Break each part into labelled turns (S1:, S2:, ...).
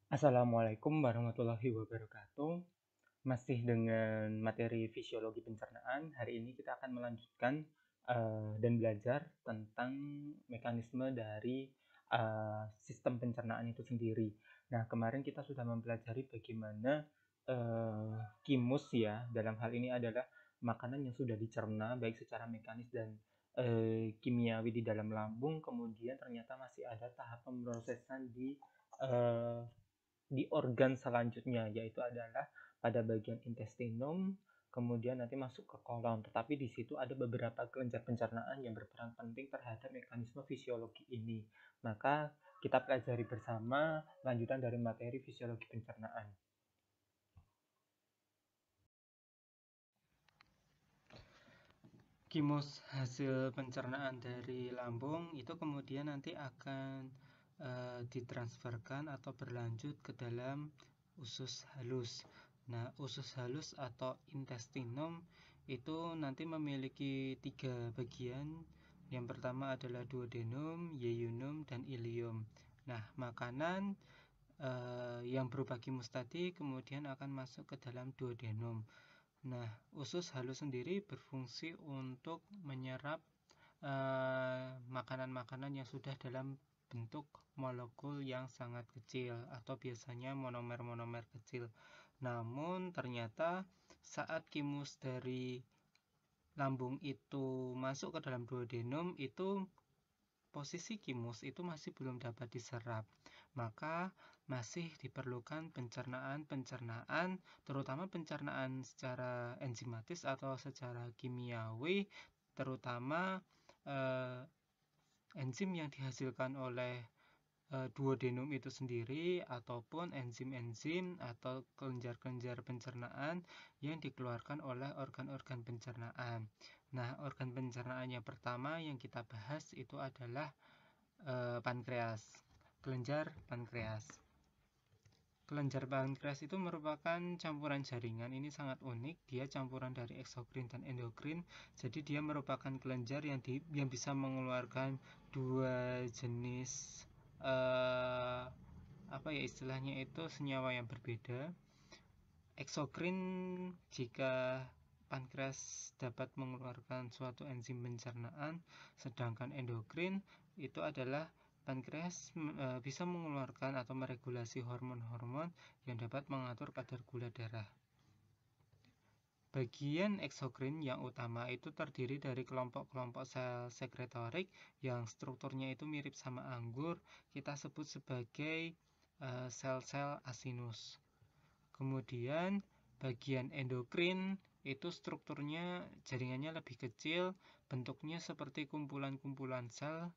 S1: Assalamualaikum warahmatullahi wabarakatuh. Masih dengan materi fisiologi pencernaan, hari ini kita akan melanjutkan dan belajar tentang mekanisme dari sistem pencernaan itu sendiri. Nah, kemarin kita sudah mempelajari bagaimana kimus ya, dalam hal ini adalah makanan yang sudah dicerna baik secara mekanis dan kimiawi di dalam lambung, kemudian ternyata masih ada tahap pemrosesan eh, di organ selanjutnya, yaitu adalah pada bagian intestinum, kemudian nanti masuk ke kolon. Tetapi di situ ada beberapa kelenjar pencernaan yang berperan penting terhadap mekanisme fisiologi ini. Maka kita pelajari bersama lanjutan dari materi fisiologi pencernaan. Kimus hasil pencernaan dari lambung itu kemudian nanti akan ditransferkan atau berlanjut ke dalam usus halus. Nah, usus halus atau intestinum itu nanti memiliki 3 bagian. Yang pertama adalah duodenum, yeyunum, dan ileum. Nah, makanan yang berupa kimus tadi kemudian akan masuk ke dalam duodenum. Nah, usus halus sendiri berfungsi untuk menyerap makanan-makanan yang sudah dalam bentuk molekul yang sangat kecil atau biasanya monomer-monomer kecil. Namun ternyata saat kimus dari lambung itu masuk ke dalam duodenum, itu posisi kimus itu masih belum dapat diserap. Maka masih diperlukan pencernaan, terutama pencernaan secara enzimatis atau secara kimiawi, terutama enzim yang dihasilkan oleh duodenum itu sendiri ataupun enzim-enzim atau kelenjar-kelenjar pencernaan yang dikeluarkan oleh organ-organ pencernaan. Nah, organ pencernaan yang pertama yang kita bahas itu adalah pankreas, kelenjar pankreas. Kelenjar pankreas itu merupakan campuran jaringan. Ini sangat unik, dia campuran dari eksokrin dan endokrin. Jadi dia merupakan kelenjar yang bisa mengeluarkan dua jenis apa ya istilahnya itu senyawa yang berbeda. Eksokrin jika pankreas dapat mengeluarkan suatu enzim pencernaan, sedangkan endokrin itu adalah pankreas bisa mengeluarkan atau meregulasi hormon-hormon yang dapat mengatur kadar gula darah. Bagian eksokrin yang utama itu terdiri dari kelompok-kelompok sel sekretorik yang strukturnya itu mirip sama anggur, kita sebut sebagai sel-sel asinus. Kemudian bagian endokrin itu strukturnya jaringannya lebih kecil, bentuknya seperti kumpulan-kumpulan sel.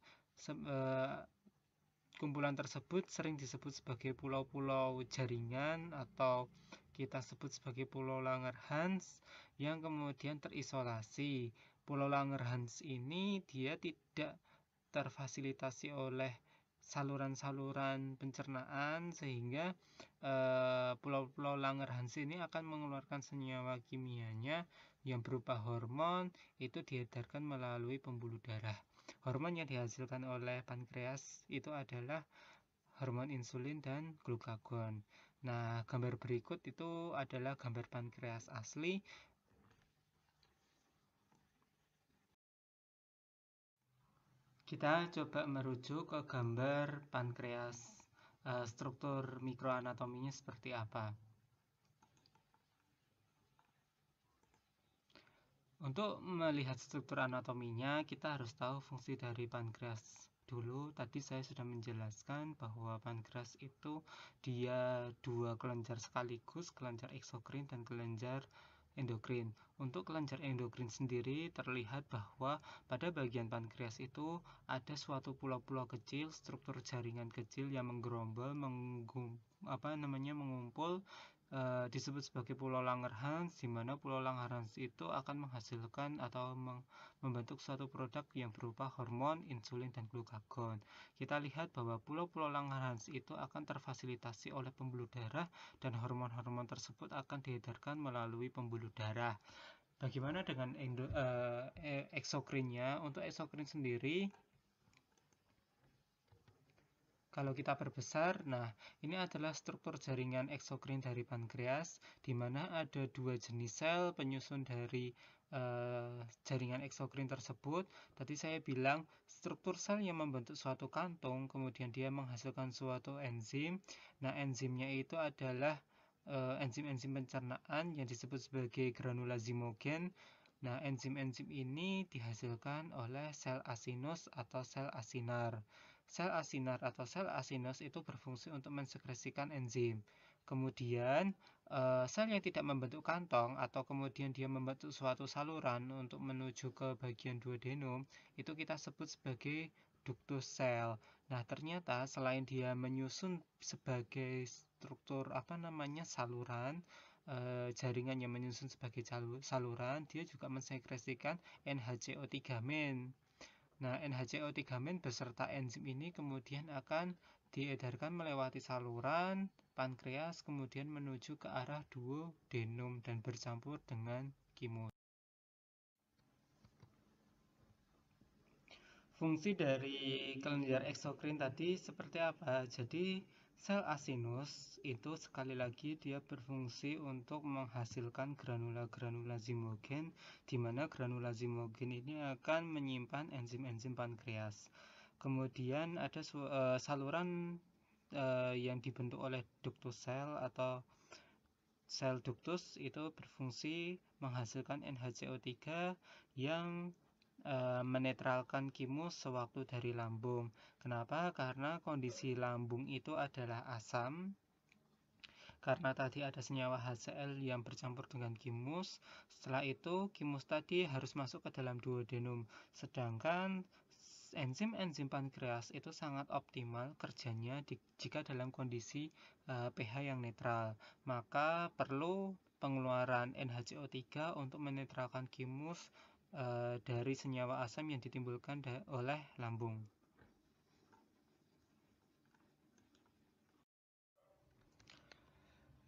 S1: Kumpulan tersebut sering disebut sebagai pulau-pulau jaringan atau kita sebut sebagai pulau Langerhans yang kemudian terisolasi. Pulau Langerhans ini dia tidak terfasilitasi oleh saluran-saluran pencernaan sehingga pulau-pulau Langerhans ini akan mengeluarkan senyawa kimianya yang berupa hormon itu diedarkan melalui pembuluh darah. Hormon yang dihasilkan oleh pankreas itu adalah hormon insulin dan glukagon. Nah, gambar berikut itu adalah gambar pankreas asli. Kita coba merujuk ke gambar pankreas. Struktur mikroanatominya seperti apa? Untuk melihat struktur anatominya, kita harus tahu fungsi dari pankreas dulu. Tadi saya sudah menjelaskan bahwa pankreas itu dia dua kelenjar sekaligus, kelenjar eksokrin dan kelenjar endokrin. Untuk kelenjar endokrin sendiri terlihat bahwa pada bagian pankreas itu ada suatu pulau-pulau kecil, struktur jaringan kecil yang menggerombol, mengumpul, disebut sebagai pulau Langerhans, di mana pulau Langerhans itu akan menghasilkan atau membentuk suatu produk yang berupa hormon, insulin, dan glukagon. Kita lihat bahwa pulau-pulau Langerhans itu akan terfasilitasi oleh pembuluh darah dan hormon-hormon tersebut akan diedarkan melalui pembuluh darah. Bagaimana dengan eksokrinnya? Untuk eksokrin sendiri Kalau kita perbesar, nah ini adalah struktur jaringan eksokrin dari pankreas, di mana ada dua jenis sel penyusun dari jaringan eksokrin tersebut. Tadi saya bilang struktur sel yang membentuk suatu kantung, kemudian dia menghasilkan suatu enzim. Nah, enzimnya itu adalah enzim-enzim pencernaan yang disebut sebagai granulazimogen. Nah, enzim-enzim ini dihasilkan oleh sel asinus atau sel asinar. Sel asinar atau sel asinus itu berfungsi untuk mensekresikan enzim. Kemudian, sel yang tidak membentuk kantong atau kemudian dia membentuk suatu saluran untuk menuju ke bagian duodenum, itu kita sebut sebagai ductus sel. Nah, ternyata selain dia menyusun sebagai struktur saluran, jaringan yang menyusun sebagai saluran, dia juga mensekresikan NHCO3-men. Nah, NHCO3-men beserta enzim ini kemudian akan diedarkan melewati saluran pankreas kemudian menuju ke arah duodenum dan bercampur dengan kimus. Fungsi dari kelenjar eksokrin tadi seperti apa? Jadi sel asinus itu sekali lagi dia berfungsi untuk menghasilkan granula-granula zimogen, di mana granula zimogen ini akan menyimpan enzim-enzim pankreas. Kemudian ada saluran yang dibentuk oleh ductus sel atau sel ductus itu berfungsi menghasilkan NHCO3 yang menetralkan kimus sewaktu dari lambung. Kenapa? Karena kondisi lambung itu adalah asam. Karena tadi ada senyawa HCl yang bercampur dengan kimus. Setelah itu kimus tadi harus masuk ke dalam duodenum. Sedangkan enzim-enzim pankreas itu sangat optimal kerjanya jika dalam kondisi pH yang netral. Maka perlu pengeluaran NHCO3 untuk menetralkan kimus dari senyawa asam yang ditimbulkan oleh lambung.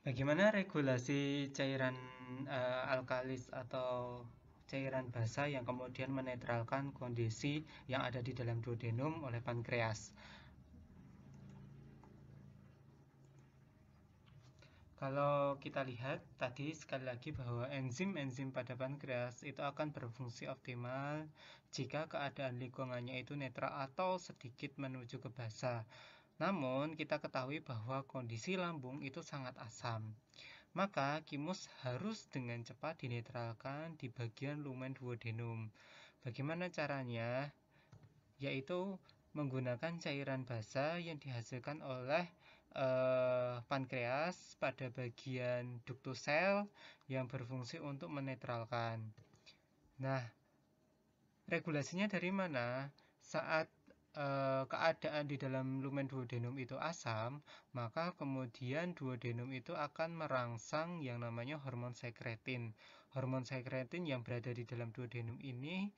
S1: Bagaimana regulasi cairan alkalis atau cairan basa yang kemudian menetralkan kondisi yang ada di dalam duodenum oleh pankreas? Kalau kita lihat tadi sekali lagi bahwa enzim-enzim pada pankreas itu akan berfungsi optimal jika keadaan lingkungannya itu netral atau sedikit menuju ke basa. Namun kita ketahui bahwa kondisi lambung itu sangat asam. Maka kimus harus dengan cepat dinetralkan di bagian lumen duodenum. Bagaimana caranya? Yaitu menggunakan cairan basa yang dihasilkan oleh pankreas pada bagian ductus sel yang berfungsi untuk menetralkan. Nah, regulasinya dari mana? Saat keadaan di dalam lumen duodenum itu asam, maka kemudian duodenum itu akan merangsang yang namanya hormon sekretin. Hormon sekretin yang berada di dalam duodenum ini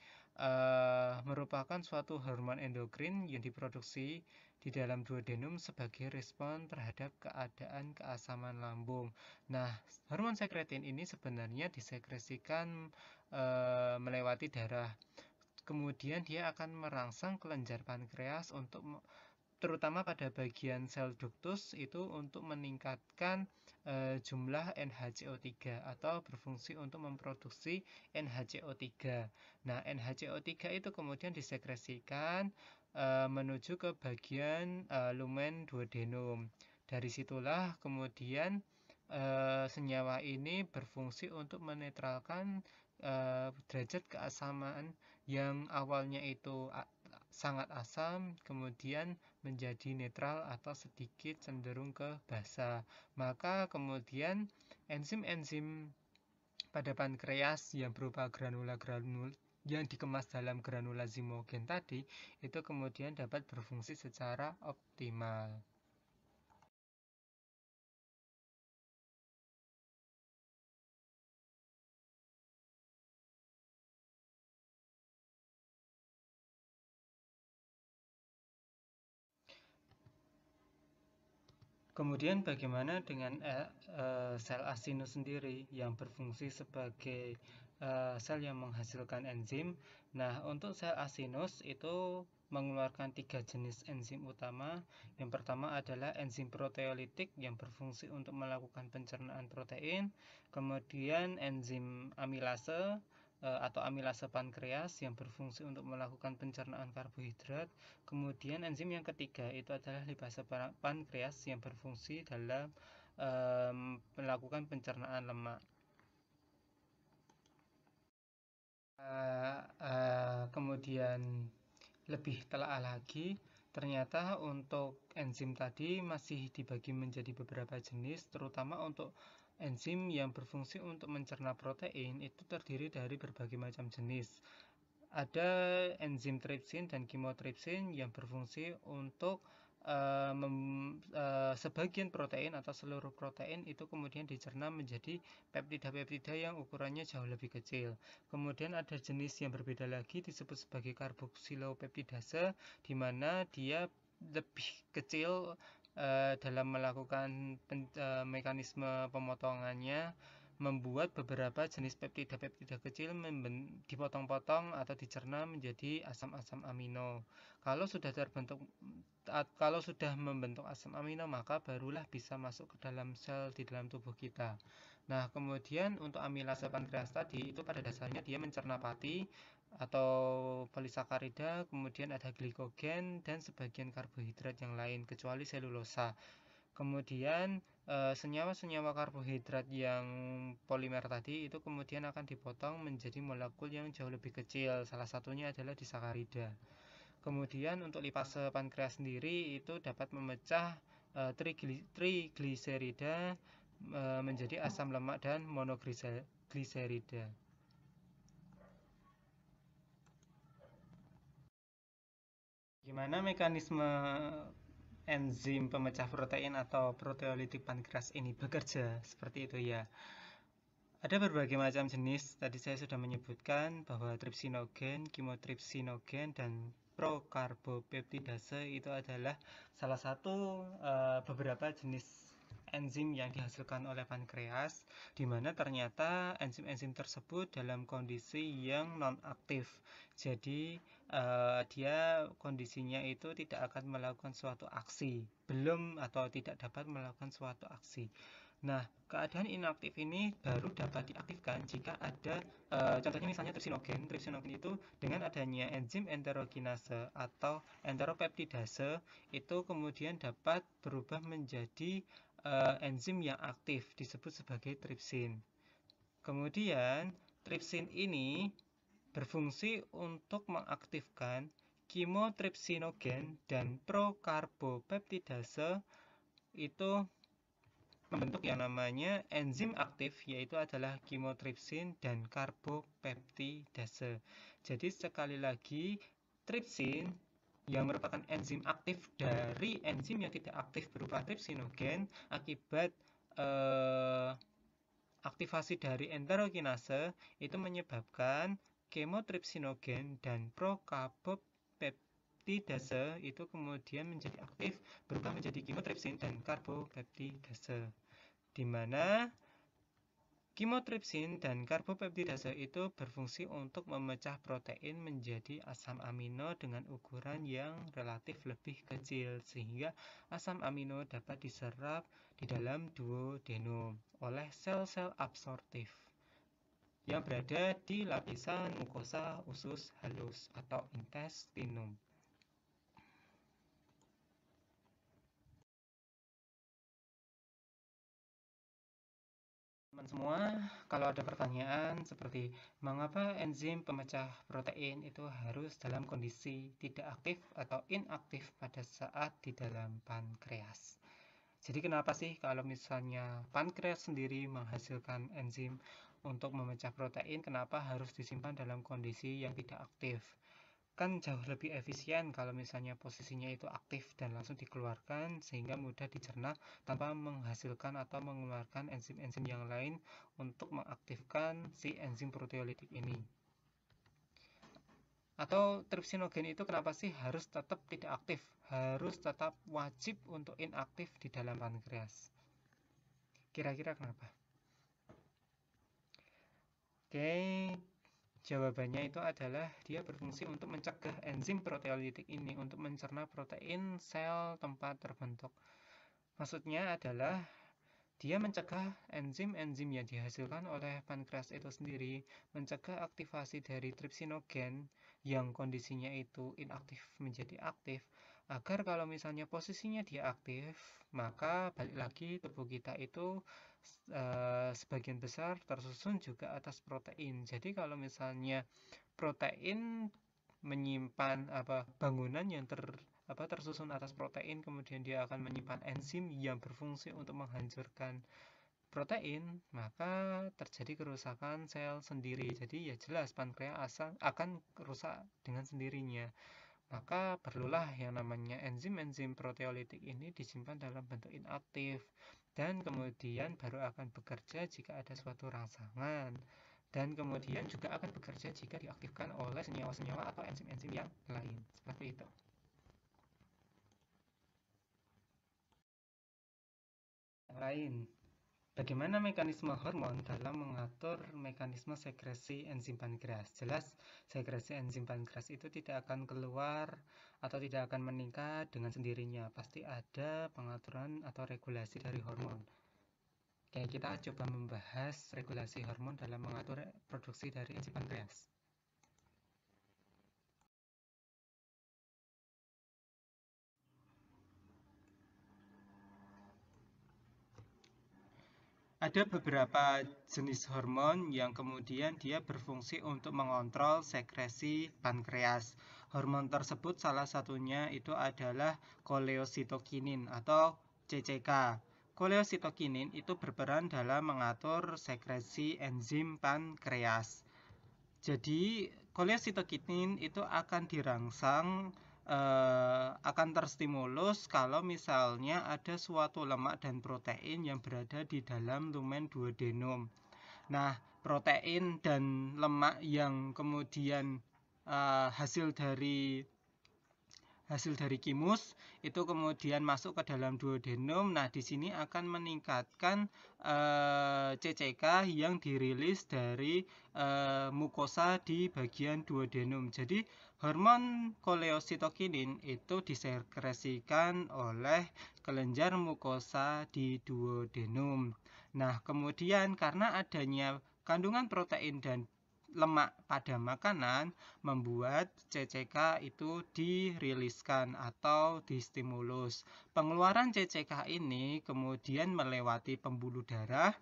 S1: merupakan suatu hormon endokrin yang diproduksi di dalam duodenum sebagai respon terhadap keadaan keasaman lambung. Nah, hormon sekretin ini sebenarnya disekresikan melewati darah. Kemudian dia akan merangsang kelenjar pankreas untuk terutama pada bagian sel ductus itu untuk meningkatkan jumlah NHCO3 atau berfungsi untuk memproduksi NHCO3. Nah, NHCO3 itu kemudian disekresikan menuju ke bagian lumen duodenum. Dari situlah kemudian senyawa ini berfungsi untuk menetralkan derajat keasaman yang awalnya itu sangat asam kemudian menjadi netral atau sedikit cenderung ke basa. Maka kemudian enzim-enzim pada pankreas yang berupa granula-granul yang dikemas dalam granula zimogen tadi itu kemudian dapat berfungsi secara optimal. Kemudian bagaimana dengan sel asinus sendiri yang berfungsi sebagai sel yang menghasilkan enzim. Nah, untuk sel asinus itu mengeluarkan 3 jenis enzim utama. Yang pertama adalah enzim proteolitik yang berfungsi untuk melakukan pencernaan protein, kemudian enzim amilase atau amilase pankreas yang berfungsi untuk melakukan pencernaan karbohidrat. Kemudian enzim yang ketiga itu adalah lipase pankreas yang berfungsi dalam melakukan pencernaan lemak. Kemudian lebih telaah lagi, ternyata untuk enzim tadi masih dibagi menjadi beberapa jenis, terutama untuk enzim yang berfungsi untuk mencerna protein itu terdiri dari berbagai macam jenis. Ada enzim tripsin dan chymotrypsin yang berfungsi untuk sebagian protein atau seluruh protein itu kemudian dicerna menjadi peptida-peptida yang ukurannya jauh lebih kecil. Kemudian ada jenis yang berbeda lagi disebut sebagai karboksilopeptidase, di mana dia lebih kecil dalam melakukan mekanisme pemotongannya, membuat beberapa jenis peptida-peptida kecil dipotong-potong atau dicerna menjadi asam-asam amino. Kalau sudah membentuk asam amino, maka barulah bisa masuk ke dalam sel di dalam tubuh kita. Nah, kemudian untuk amilase pankreas tadi itu pada dasarnya dia mencerna pati atau polisakarida, kemudian ada glikogen dan sebagian karbohidrat yang lain kecuali selulosa. Kemudian senyawa-senyawa karbohidrat yang polimer tadi itu kemudian akan dipotong menjadi molekul yang jauh lebih kecil. Salah satunya adalah disakarida. Kemudian untuk lipase pankreas sendiri itu dapat memecah trigliserida menjadi asam lemak dan monogliserida. Gimana mekanisme enzim pemecah protein atau proteolitik pankreas ini bekerja seperti itu ya? Ada berbagai macam jenis, tadi saya sudah menyebutkan bahwa tripsinogen, chymotrypsinogen, dan prokarbopeptidase itu adalah salah satu beberapa jenis enzim yang dihasilkan oleh pankreas, di mana ternyata enzim-enzim tersebut dalam kondisi yang non-aktif. Jadi dia kondisinya itu tidak akan melakukan suatu aksi, belum atau tidak dapat melakukan suatu aksi. Nah, keadaan inaktif ini baru dapat diaktifkan jika ada contohnya misalnya tripsinogen. Tripsinogen itu dengan adanya enzim enterokinase atau enteropeptidase itu kemudian dapat berubah menjadi enzim yang aktif disebut sebagai tripsin. Kemudian tripsin ini berfungsi untuk mengaktifkan chymotrypsinogen dan prokarbopeptidase itu membentuk yang namanya enzim aktif, yaitu adalah chymotrypsin dan karbopeptidase. Jadi sekali lagi, tripsin yang merupakan enzim aktif dari enzim yang tidak aktif berupa tripsinogen akibat aktivasi dari enterokinase itu menyebabkan chymotrypsinogen dan prokarbopeptidase itu kemudian menjadi aktif berubah menjadi chymotrypsin dan karbopeptidase, di mana chymotrypsin dan karbopeptidase itu berfungsi untuk memecah protein menjadi asam amino dengan ukuran yang relatif lebih kecil, sehingga asam amino dapat diserap di dalam duodenum oleh sel-sel absorptif yang berada di lapisan mukosa usus halus atau intestinum. Teman semua, kalau ada pertanyaan seperti mengapa enzim pemecah protein itu harus dalam kondisi tidak aktif atau inaktif pada saat di dalam pankreas. Jadi kenapa sih kalau misalnya pankreas sendiri menghasilkan enzim untuk memecah protein, kenapa harus disimpan dalam kondisi yang tidak aktif? Kan jauh lebih efisien kalau misalnya posisinya itu aktif dan langsung dikeluarkan sehingga mudah dicerna tanpa menghasilkan atau mengeluarkan enzim-enzim yang lain untuk mengaktifkan si enzim proteolitik ini. Atau tripsinogen itu kenapa sih harus tetap tidak aktif, harus tetap wajib untuk inaktif di dalam pankreas? Kira-kira kenapa?
S2: Oke, jawabannya itu adalah dia berfungsi untuk mencegah enzim proteolitik ini untuk mencerna protein sel tempat terbentuk. Maksudnya adalah dia mencegah enzim-enzim yang dihasilkan oleh pankreas itu sendiri, mencegah aktivasi dari tripsinogen yang kondisinya itu inaktif menjadi aktif, agar kalau misalnya posisinya dia aktif, maka balik lagi tubuh kita itu sebagian besar tersusun juga atas protein. Jadi kalau misalnya protein menyimpan bangunan yang tersusun atas protein, kemudian dia akan menyimpan enzim yang berfungsi untuk menghancurkan protein, maka terjadi kerusakan sel sendiri. Jadi ya jelas pankreas akan rusak dengan sendirinya. Maka perlulah yang namanya enzim-enzim proteolitik ini disimpan dalam bentuk inaktif, dan kemudian baru akan bekerja jika ada suatu rangsangan, dan kemudian juga akan bekerja jika diaktifkan oleh senyawa-senyawa atau enzim-enzim yang lain. Seperti itu. Lain, bagaimana mekanisme hormon dalam mengatur mekanisme sekresi enzim pankreas? Jelas, sekresi enzim pankreas itu tidak akan keluar atau tidak akan meningkat dengan sendirinya. Pasti ada pengaturan atau regulasi dari hormon. Oke, kita coba membahas regulasi hormon dalam mengatur produksi dari enzim pankreas. Ada beberapa jenis hormon yang kemudian dia berfungsi untuk mengontrol sekresi pankreas. Hormon tersebut salah satunya itu adalah koleositokinin atau CCK. Koleositokinin itu berperan dalam mengatur sekresi enzim pankreas. Jadi koleositokinin itu akan dirangsang, akan terstimulus kalau misalnya ada suatu lemak dan protein yang berada di dalam lumen duodenum. Nah, protein dan lemak yang kemudian hasil dari kimus itu kemudian masuk ke dalam duodenum. Nah, di sini akan meningkatkan CCK yang dirilis dari mukosa di bagian duodenum. Jadi, hormon koleositokinin itu disekresikan oleh kelenjar mukosa di duodenum. Nah, kemudian karena adanya kandungan protein dan lemak pada makanan membuat CCK itu diriliskan atau distimulus. Pengeluaran CCK ini kemudian melewati pembuluh darah.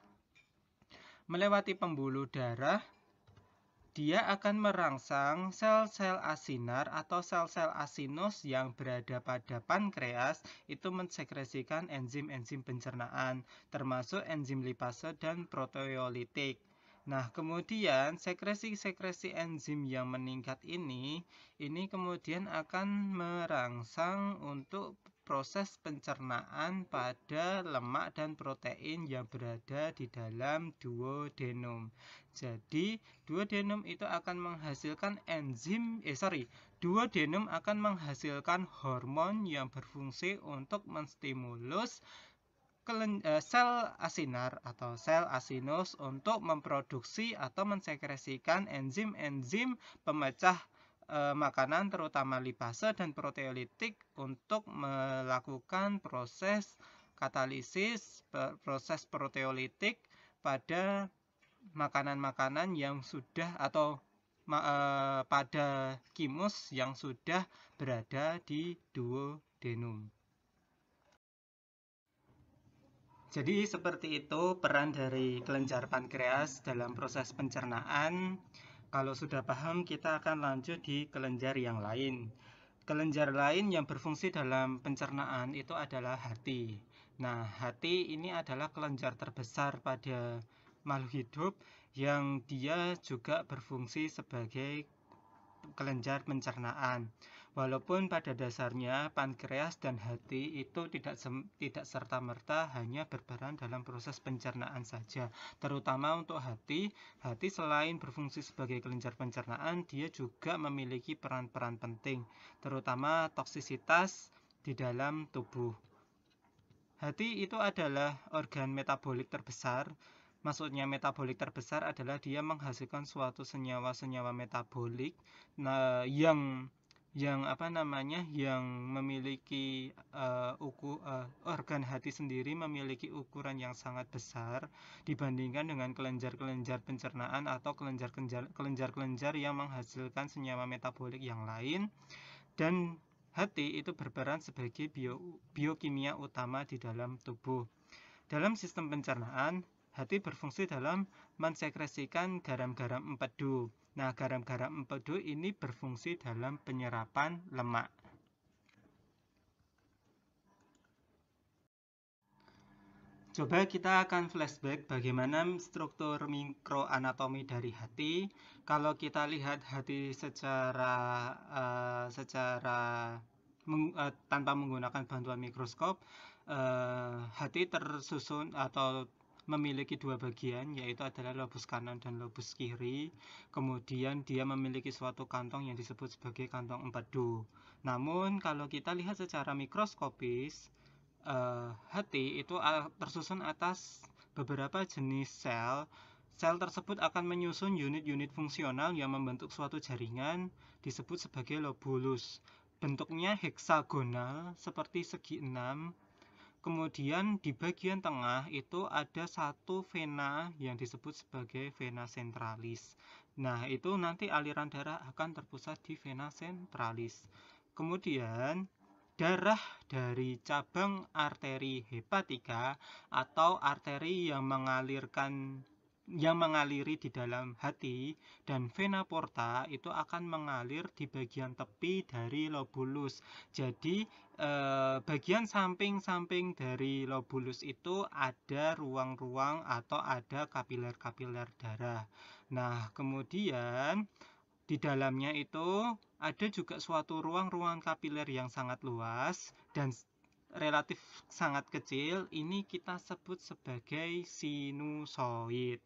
S2: Dia akan merangsang sel-sel asinar atau sel-sel asinus yang berada pada pankreas itu mensekresikan enzim-enzim pencernaan, termasuk enzim lipase dan proteolitik. Nah, kemudian sekresi-sekresi enzim yang meningkat ini kemudian akan merangsang untuk proses pencernaan pada lemak dan protein yang berada di dalam duodenum. Jadi, duodenum itu akan menghasilkan duodenum akan menghasilkan hormon yang berfungsi untuk menstimulus sel asinar atau sel asinus untuk memproduksi atau mensekresikan enzim-enzim pemecah makanan terutama lipase dan proteolitik untuk melakukan proses katalisis, proses proteolitik pada makanan-makanan yang sudah atau pada kimus yang sudah berada di duodenum. Jadi seperti itu peran dari kelenjar pankreas dalam proses pencernaan. Kalau sudah paham, kita akan lanjut di kelenjar yang lain. Kelenjar lain yang berfungsi dalam pencernaan itu adalah hati. Nah, hati ini adalah kelenjar terbesar pada makhluk hidup yang dia juga berfungsi sebagai kelenjar pencernaan. Walaupun pada dasarnya pankreas dan hati itu tidak serta-merta hanya berperan dalam proses pencernaan saja. Terutama untuk hati selain berfungsi sebagai kelenjar pencernaan, dia juga memiliki peran-peran penting, terutama toksisitas di dalam tubuh. Hati itu adalah organ metabolik terbesar Maksudnya metabolik terbesar adalah dia menghasilkan suatu senyawa-senyawa metabolik yang memiliki organ hati sendiri memiliki ukuran yang sangat besar dibandingkan dengan kelenjar-kelenjar pencernaan atau kelenjar-kelenjar yang menghasilkan senyawa metabolik yang lain. Dan hati itu berperan sebagai biokimia utama di dalam tubuh. Dalam sistem pencernaan, hati berfungsi dalam mensekresikan garam-garam empedu. Nah, garam-garam empedu ini berfungsi dalam penyerapan lemak. Coba kita akan flashback bagaimana struktur mikroanatomi dari hati. Kalau kita lihat hati tanpa menggunakan bantuan mikroskop, hati tersusun atau memiliki dua bagian, yaitu adalah lobus kanan dan lobus kiri. Kemudian dia memiliki suatu kantong yang disebut sebagai kantong empedu. Namun kalau kita lihat secara mikroskopis, hati itu tersusun atas beberapa jenis sel. Sel tersebut akan menyusun unit-unit fungsional yang membentuk suatu jaringan disebut sebagai lobulus. Bentuknya heksagonal seperti segi 6. Kemudian di bagian tengah itu ada satu vena yang disebut sebagai vena centralis. Nah, itu nanti aliran darah akan terpusat di vena centralis. Kemudian darah dari cabang arteri hepatika atau arteri yang mengaliri di dalam hati dan vena porta itu akan mengalir di bagian tepi dari lobulus. Jadi bagian samping-samping dari lobulus itu ada ruang-ruang atau ada kapiler-kapiler darah. Nah, kemudian di dalamnya itu ada juga suatu ruang-ruang kapiler yang sangat luas dan relatif sangat kecil. Ini kita sebut sebagai sinusoid.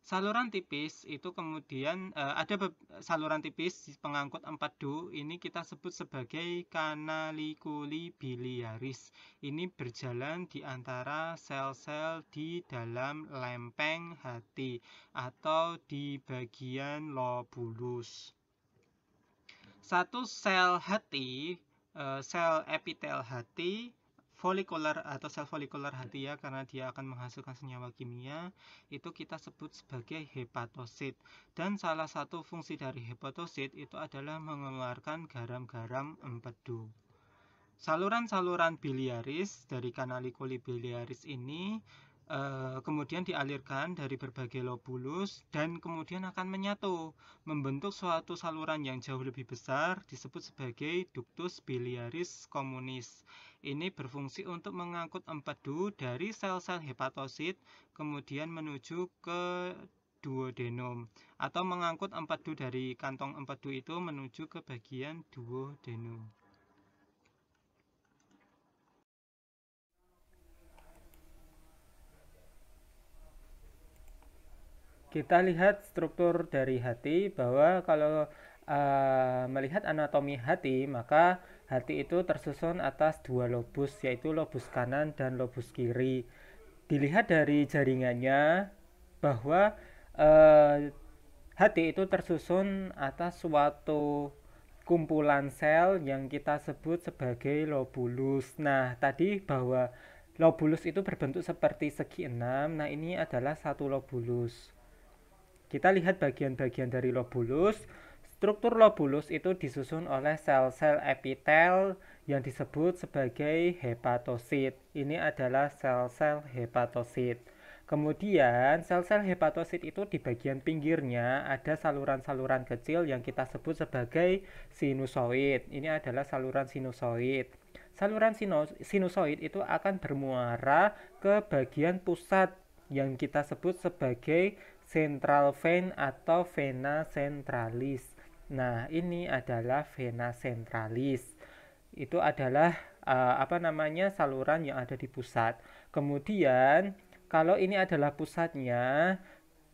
S2: Saluran tipis itu kemudian ada saluran tipis pengangkut empedu, ini kita sebut sebagai canaliculi biliaris. Ini berjalan di antara sel-sel di dalam lempeng hati atau di bagian lobulus. Satu sel hati, sel epitel hati, folikuler atau sel folikuler hati ya, karena dia akan menghasilkan senyawa kimia, itu kita sebut sebagai hepatosit. Dan salah satu fungsi dari hepatosit itu adalah mengeluarkan garam-garam empedu. Saluran-saluran biliaris dari canaliculi biliaris ini kemudian dialirkan dari berbagai lobulus dan kemudian akan menyatu membentuk suatu saluran yang jauh lebih besar disebut sebagai ductus biliaris communis. Ini berfungsi untuk mengangkut empedu dari sel-sel hepatosit kemudian menuju ke duodenum atau mengangkut empedu dari kantong empedu itu menuju ke bagian duodenum.
S1: Kita lihat struktur dari hati bahwa kalau melihat anatomi hati, maka hati itu tersusun atas dua lobus, yaitu lobus kanan dan lobus kiri. Dilihat dari jaringannya bahwa hati itu tersusun atas suatu kumpulan sel yang kita sebut sebagai lobulus. Nah, tadi bahwa lobulus itu berbentuk seperti segi 6. Nah, ini adalah satu lobulus. Kita lihat bagian-bagian dari lobulus. Struktur lobulus itu disusun oleh sel-sel epitel yang disebut sebagai hepatosit. Ini adalah sel-sel hepatosit. Kemudian sel-sel hepatosit itu di bagian pinggirnya ada saluran-saluran kecil yang kita sebut sebagai sinusoid. Ini adalah saluran sinusoid. Saluran sinusoid itu akan bermuara ke bagian pusat yang kita sebut sebagai central vein atau vena centralis. Nah, ini adalah vena centralis. Itu adalah saluran yang ada di pusat. Kemudian, kalau ini adalah pusatnya,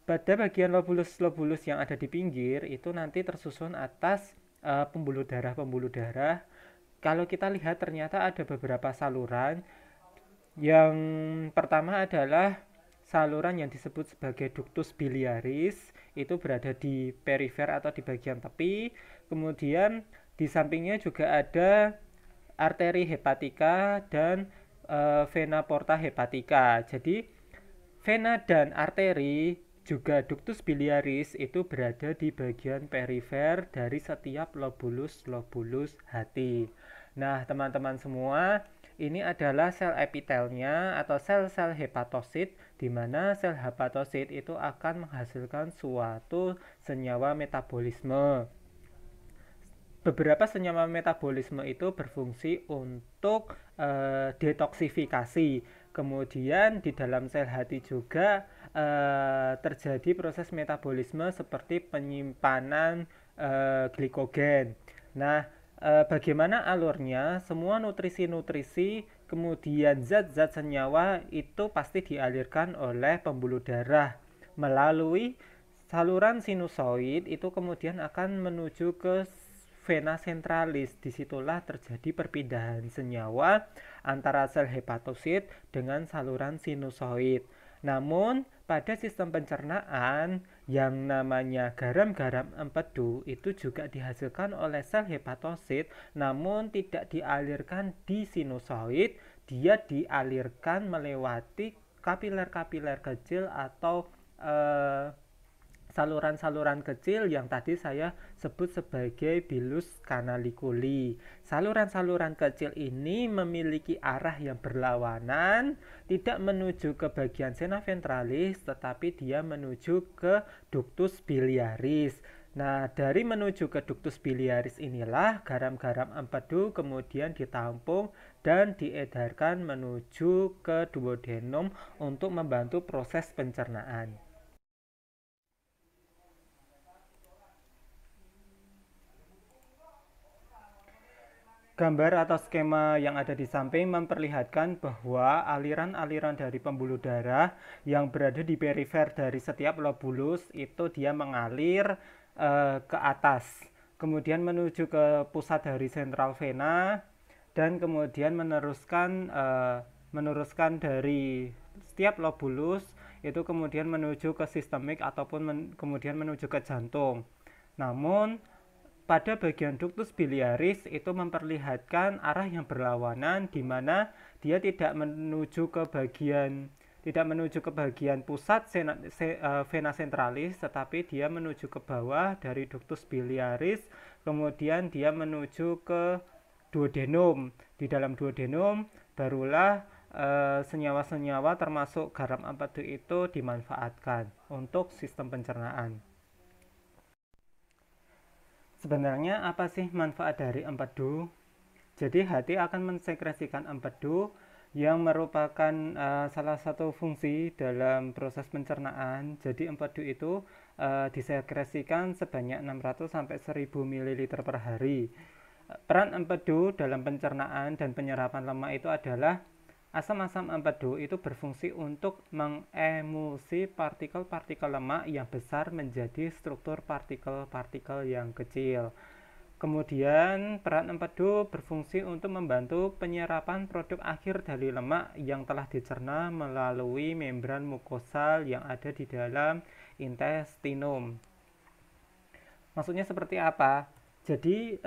S1: pada bagian lobulus-lobulus yang ada di pinggir itu nanti tersusun atas pembuluh darah. Kalau kita lihat ternyata ada beberapa saluran Yang pertama adalah saluran yang disebut sebagai ductus biliaris, itu berada di perifer atau di bagian tepi. Kemudian di sampingnya juga ada arteri hepatika dan vena porta hepatika. Jadi vena dan arteri juga ductus biliaris itu berada di bagian perifer dari setiap lobulus hati. Nah, teman-teman semua, ini adalah sel epitelnya atau sel-sel hepatosit, di mana sel hepatosit itu akan menghasilkan suatu senyawa metabolisme. Beberapa senyawa metabolisme itu berfungsi untuk detoksifikasi. Kemudian di dalam sel hati juga terjadi proses metabolisme seperti penyimpanan glikogen. Nah, bagaimana alurnya? Semua nutrisi-nutrisi kemudian zat-zat senyawa itu pasti dialirkan oleh pembuluh darah melalui saluran sinusoid, itu kemudian akan menuju ke vena centralis. Disitulah terjadi perpindahan senyawa antara sel hepatosit dengan saluran sinusoid. Namun pada sistem pencernaan yang namanya garam-garam empedu itu juga dihasilkan oleh sel hepatosit, namun tidak dialirkan di sinusoid, dia dialirkan melewati kapiler-kapiler kecil atau saluran-saluran kecil yang tadi saya sebut sebagai bilus canaliculi. Saluran-saluran kecil ini memiliki arah yang berlawanan, tidak menuju ke bagian sena ventralis, tetapi dia menuju ke ductus biliaris. Nah, dari menuju ke ductus biliaris inilah garam-garam empedu kemudian ditampung dan diedarkan menuju ke duodenum untuk membantu proses pencernaan. Gambar atau skema yang ada di samping memperlihatkan bahwa aliran-aliran dari pembuluh darah yang berada di perifer dari setiap lobulus itu dia mengalir ke atas, kemudian menuju ke pusat dari sentral vena, dan kemudian meneruskan dari setiap lobulus itu kemudian menuju ke sistemik ataupun kemudian menuju ke jantung. Namun pada bagian ductus biliaris itu memperlihatkan arah yang berlawanan, di mana dia tidak menuju ke bagian pusat vena centralis, tetapi dia menuju ke bawah dari ductus biliaris, kemudian dia menuju ke duodenum. Di dalam duodenum barulah senyawa-senyawa termasuk garam empedu itu dimanfaatkan untuk sistem pencernaan. Sebenarnya apa sih manfaat dari empedu? Jadi hati akan mensekresikan empedu yang merupakan salah satu fungsi dalam proses pencernaan. Jadi empedu itu disekresikan sebanyak 600 sampai 1000 ml per hari. Peran empedu dalam pencernaan dan penyerapan lemak itu adalah asam-asam empedu itu berfungsi untuk mengemulsi partikel-partikel lemak yang besar menjadi struktur partikel-partikel yang kecil. Kemudian peran empedu berfungsi untuk membantu penyerapan produk akhir dari lemak yang telah dicerna melalui membran mukosal yang ada di dalam intestinum. Maksudnya seperti apa? Jadi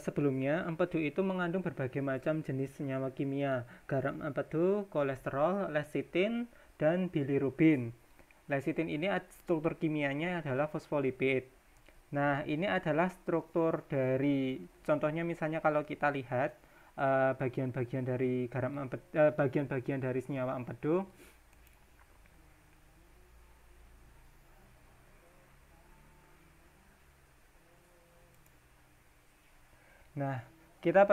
S1: sebelumnya empedu itu mengandung berbagai macam jenis senyawa kimia, garam empedu, kolesterol, lecitin, dan bilirubin. Lecitin ini struktur kimianya adalah fosfolipid. Nah, ini adalah struktur dari, contohnya misalnya kalau kita lihat bagian-bagian dari bagian-bagian dari senyawa empedu. Nah, kita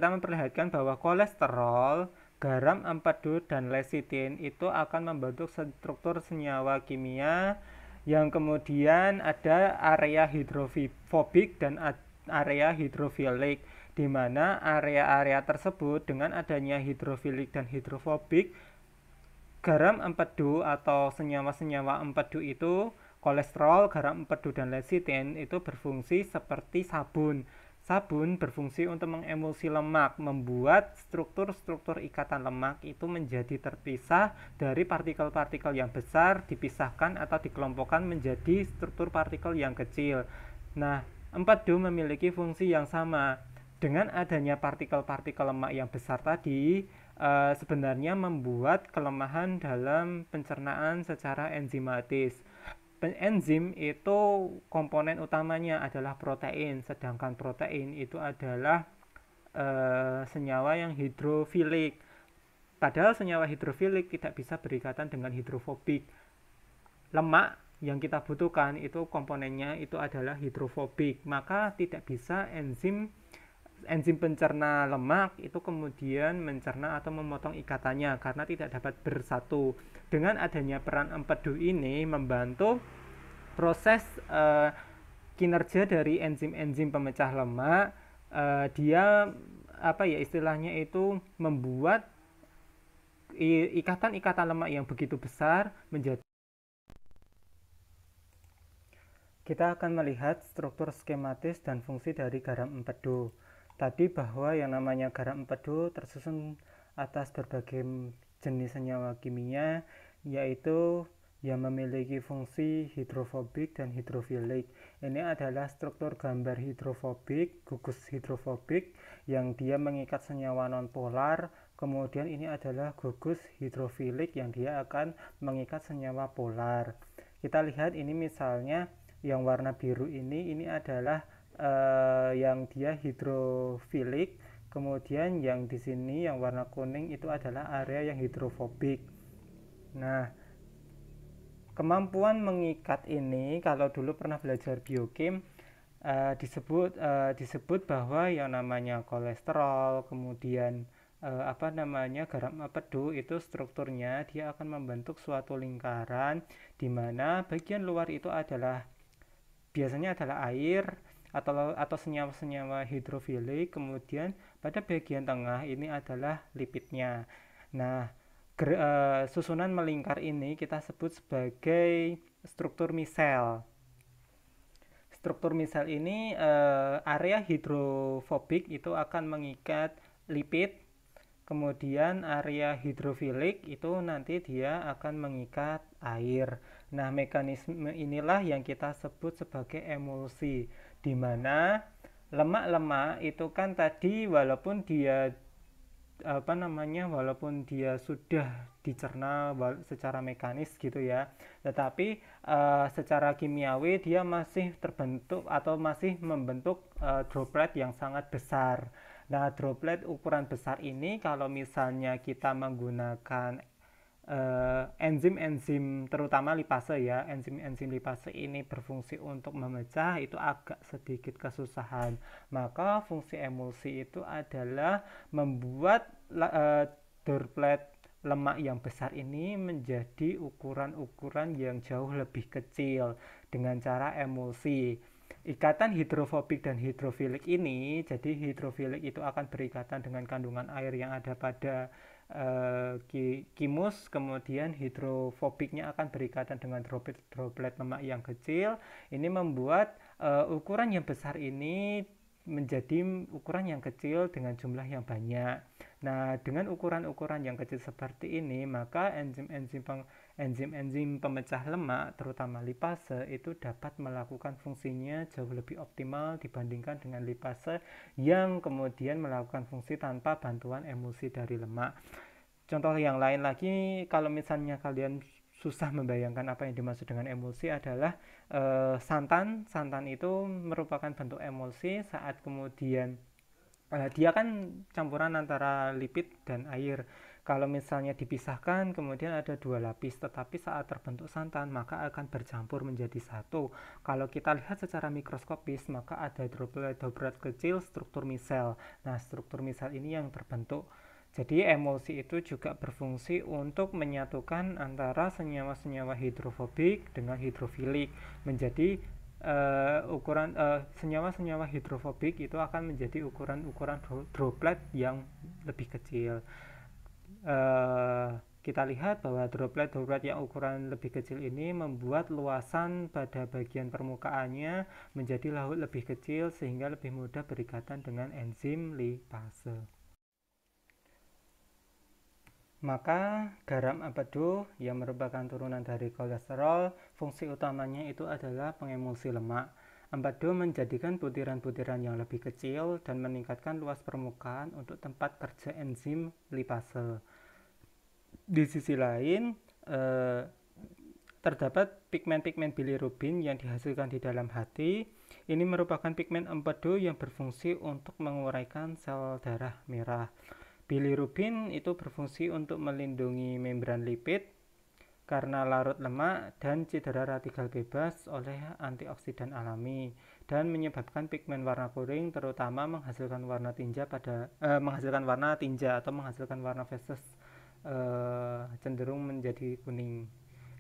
S1: memperlihatkan bahwa kolesterol, garam empedu, dan lecitin itu akan membentuk struktur senyawa kimia yang kemudian ada area hidrofobik dan area hidrofilik, di mana area-area tersebut dengan adanya hidrofilik dan hidrofobik, garam empedu atau senyawa-senyawa empedu itu, kolesterol, garam empedu, dan lecitin itu berfungsi seperti sabun. Sabun berfungsi untuk mengemulsi lemak, membuat struktur-struktur ikatan lemak itu menjadi terpisah dari partikel-partikel yang besar, dipisahkan atau dikelompokkan menjadi struktur partikel yang kecil. Nah, empedu memiliki fungsi yang sama. Dengan adanya partikel-partikel lemak yang besar tadi, sebenarnya membuat kelemahan dalam pencernaan secara enzimatis. Enzim itu komponen utamanya adalah protein, sedangkan protein itu adalah senyawa yang hidrofilik. Padahal senyawa hidrofilik tidak bisa berikatan dengan hidrofobik. Lemak yang kita butuhkan itu komponennya itu adalah hidrofobik, maka tidak bisa enzim pencerna lemak itu kemudian mencerna atau memotong ikatannya karena tidak dapat bersatu. Dengan adanya peran empedu ini membantu proses kinerja dari enzim-enzim pemecah lemak. Dia istilahnya itu membuat ikatan-ikatan lemak yang begitu besar menjadi. Kita akan melihat struktur skematis dan fungsi dari garam empedu. Tadi bahwa yang namanya garam empedu tersusun atas berbagai jenis senyawa kimia, yaitu yang memiliki fungsi hidrofobik dan hidrofilik. Ini adalah struktur gambar hidrofobik, gugus hidrofobik yang dia mengikat senyawa nonpolar. Kemudian ini adalah gugus hidrofilik yang dia akan mengikat senyawa polar. Kita lihat ini misalnya yang warna biru ini adalah yang dia hidrofilik, kemudian yang di sini yang warna kuning itu adalah area yang hidrofobik. Nah, kemampuan mengikat ini kalau dulu pernah belajar biokim disebut bahwa yang namanya kolesterol, kemudian garam empedu itu strukturnya dia akan membentuk suatu lingkaran di mana bagian luar itu biasanya adalah air atau senyawa-senyawa hidrofilik, kemudian pada bagian tengah ini adalah lipidnya. Nah, susunan melingkar ini kita sebut sebagai struktur misel. Struktur misel ini area hidrofobik itu akan mengikat lipid, kemudian area hidrofilik itu nanti dia akan mengikat air. Nah, mekanisme inilah yang kita sebut sebagai emulsi, di mana lemak-lemak itu kan tadi walaupun dia sudah dicerna secara mekanis gitu ya, tetapi secara kimiawi dia masih terbentuk atau masih membentuk droplet yang sangat besar. Nah, droplet ukuran besar ini kalau misalnya kita menggunakan enzim-enzim terutama lipase ya, enzim-enzim lipase ini berfungsi untuk memecah itu agak sedikit kesusahan. Maka fungsi emulsi itu adalah membuat droplet lemak yang besar ini menjadi ukuran-ukuran yang jauh lebih kecil dengan cara emulsi. Ikatan hidrofobik dan hidrofilik ini, jadi hidrofilik itu akan berikatan dengan kandungan air yang ada pada kimus, kemudian hidrofobiknya akan berikatan dengan droplet lemak yang kecil. Ini membuat ukuran yang besar ini menjadi ukuran yang kecil dengan jumlah yang banyak. Nah, dengan ukuran-ukuran yang kecil seperti ini, maka enzim-enzim pemecah lemak, terutama lipase, itu dapat melakukan fungsinya jauh lebih optimal dibandingkan dengan lipase yang kemudian melakukan fungsi tanpa bantuan emulsi dari lemak. Contoh yang lain lagi, kalau misalnya kalian susah membayangkan apa yang dimaksud dengan emulsi adalah santan. Santan itu merupakan bentuk emulsi saat kemudian dia kan campuran antara lipid dan air. Kalau misalnya dipisahkan kemudian ada dua lapis, tetapi saat terbentuk santan maka akan bercampur menjadi satu. Kalau kita lihat secara mikroskopis maka ada droplet-droplet kecil struktur misel. Nah, struktur misel ini yang terbentuk. Jadi emulsi itu juga berfungsi untuk menyatukan antara senyawa-senyawa hidrofobik dengan hidrofilik menjadi senyawa-senyawa hidrofobik itu akan menjadi ukuran-ukuran droplet yang lebih kecil. kita lihat bahwa droplet-droplet yang ukuran lebih kecil ini membuat luasan pada bagian permukaannya menjadi laut lebih kecil sehingga lebih mudah berikatan dengan enzim lipase. Maka garam empedu yang merupakan turunan dari kolesterol, fungsi utamanya itu adalah pengemulsi lemak. Empedu menjadikan butiran-butiran yang lebih kecil dan meningkatkan luas permukaan untuk tempat kerja enzim lipase. Di sisi lain, terdapat pigmen-pigmen bilirubin yang dihasilkan di dalam hati. Ini merupakan pigmen empedu yang berfungsi untuk menguraikan sel darah merah. Bilirubin itu berfungsi untuk melindungi membran lipid karena larut lemak dan cedera radikal bebas oleh antioksidan alami, dan menyebabkan pigmen warna kuning terutama menghasilkan warna tinja atau menghasilkan warna feses cenderung menjadi kuning.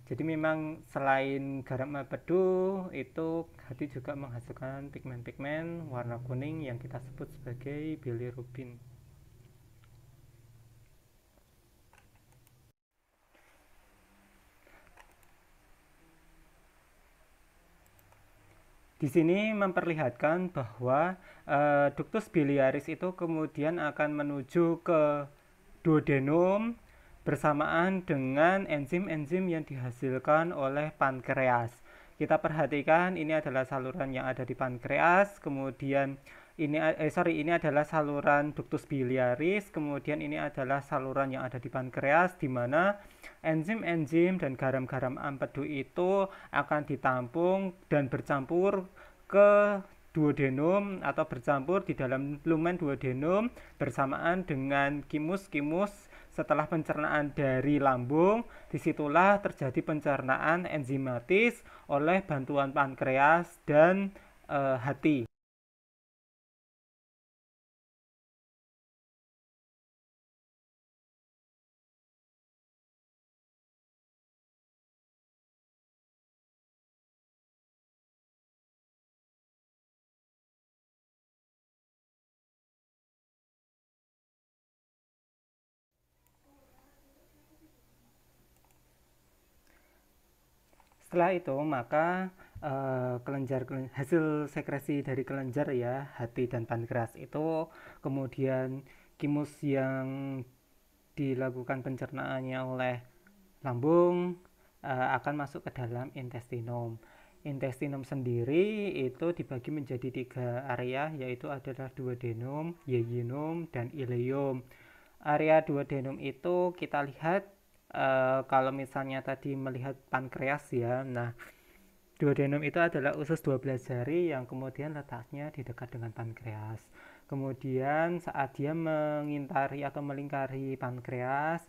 S1: Jadi memang selain garam empedu itu hati juga menghasilkan pigmen-pigmen warna kuning yang kita sebut sebagai bilirubin. Di sini memperlihatkan bahwa ductus biliaris itu kemudian akan menuju ke duodenum bersamaan dengan enzim-enzim yang dihasilkan oleh pankreas. Kita perhatikan ini adalah saluran yang ada di pankreas, kemudian ini adalah saluran ductus biliaris, kemudian ini adalah saluran yang ada di pankreas, di mana enzim-enzim dan garam-garam empedu itu akan ditampung dan bercampur ke duodenum atau bercampur di dalam lumen duodenum bersamaan dengan kimus-kimus setelah pencernaan dari lambung. Disitulah terjadi pencernaan enzimatis oleh bantuan pankreas dan hati. Setelah itu maka hasil sekresi dari kelenjar ya hati dan pankreas itu kemudian kimus yang dilakukan pencernaannya oleh lambung akan masuk ke dalam intestinum. Intestinum sendiri itu dibagi menjadi 3 area, yaitu adalah duodenum, yeyunum, dan ileum. Area duodenum itu kita lihat kalau misalnya tadi melihat pankreas ya, nah duodenum itu adalah usus 12 jari yang kemudian letaknya di dekat dengan pankreas. Kemudian saat dia mengintari atau melingkari pankreas,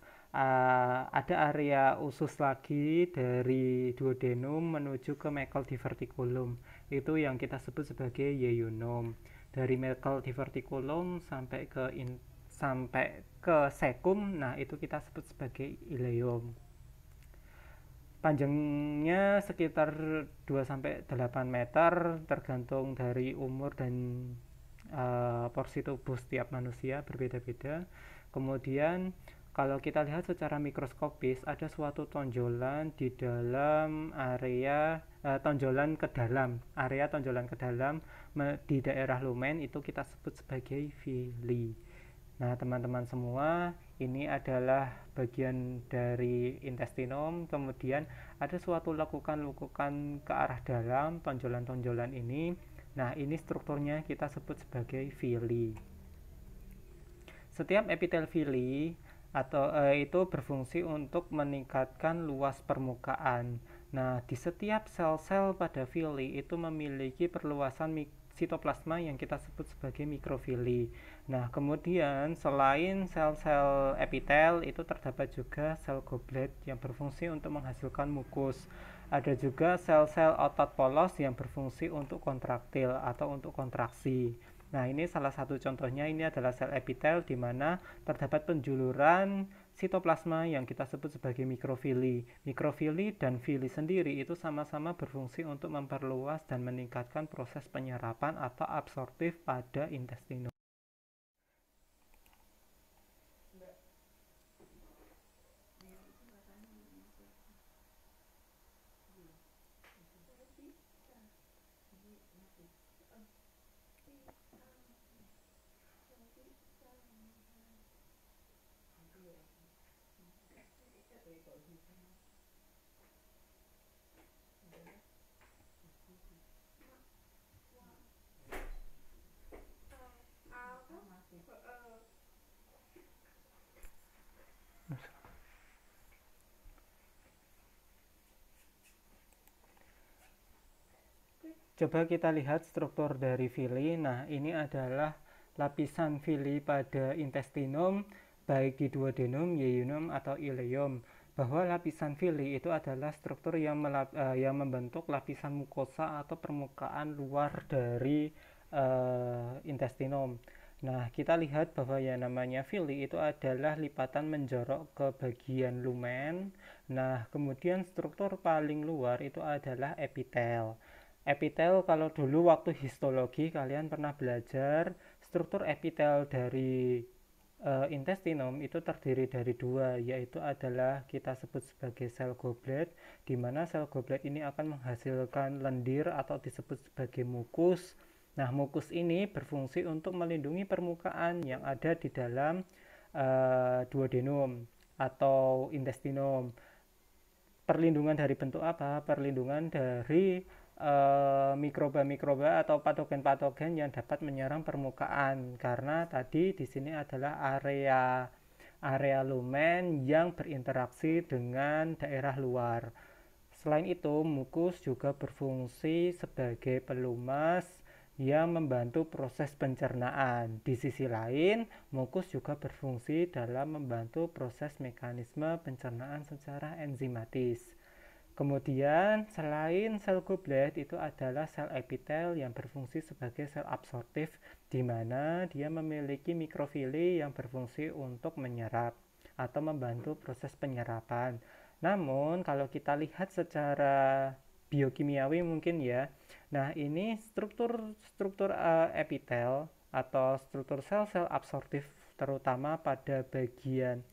S1: ada area usus lagi dari duodenum menuju ke Meckel diverticulum. Itu yang kita sebut sebagai yeyunum. Dari Meckel diverticulum sampai ke cecum, nah itu kita sebut sebagai ileum. Panjangnya sekitar 2-8 meter tergantung dari umur dan porsi tubuh setiap manusia berbeda-beda. Kemudian kalau kita lihat secara mikroskopis ada suatu tonjolan di dalam area tonjolan ke dalam di daerah lumen, itu kita sebut sebagai villi. Nah, teman-teman semua, ini adalah bagian dari intestinum. Kemudian ada suatu lekukan-lekukan ke arah dalam tonjolan-tonjolan ini. Nah, ini strukturnya kita sebut sebagai villi. Setiap epitel villi itu berfungsi untuk meningkatkan luas permukaan. Nah, di setiap sel-sel pada villi itu memiliki perluasan sitoplasma yang kita sebut sebagai mikrofili. Nah, kemudian selain sel-sel epitel itu terdapat juga sel goblet yang berfungsi untuk menghasilkan mukus. Ada juga sel-sel otot polos yang berfungsi untuk kontraktil atau untuk kontraksi. Nah, ini salah satu contohnya, ini adalah sel epitel di mana terdapat penjuluran sitoplasma yang kita sebut sebagai mikrofili. Mikrofili dan fili sendiri itu sama-sama berfungsi untuk memperluas dan meningkatkan proses penyerapan atau absorptif pada intestinum. Coba kita lihat struktur dari villi. Nah, ini adalah lapisan villi pada intestinum, baik di duodenum, yeyunum, atau ileum. Bahwa lapisan villi itu adalah struktur yang membentuk lapisan mukosa atau permukaan luar dari intestinum. Nah, kita lihat bahwa yang namanya villi itu adalah lipatan menjorok ke bagian lumen. Nah, kemudian struktur paling luar itu adalah epitel. Epitel, kalau dulu waktu histologi kalian pernah belajar struktur epitel dari intestinum itu terdiri dari dua, yaitu adalah kita sebut sebagai sel goblet, di mana sel goblet ini akan menghasilkan lendir atau disebut sebagai mukus. Nah, mukus ini berfungsi untuk melindungi permukaan yang ada di dalam duodenum atau intestinum. Perlindungan dari bentuk apa? Perlindungan dari mikroba-mikroba atau patogen-patogen yang dapat menyerang permukaan, karena tadi di sini adalah area lumen yang berinteraksi dengan daerah luar. Selain itu, mukus juga berfungsi sebagai pelumas yang membantu proses pencernaan. Di sisi lain, mukus juga berfungsi dalam membantu proses mekanisme pencernaan secara enzimatis. Kemudian, selain sel goblet, itu adalah sel epitel yang berfungsi sebagai sel absorptif, di mana dia memiliki mikrofili yang berfungsi untuk menyerap atau membantu proses penyerapan. Namun, kalau kita lihat secara biokimiawi mungkin ya, nah ini struktur epitel atau struktur sel-sel absorptif terutama pada bagian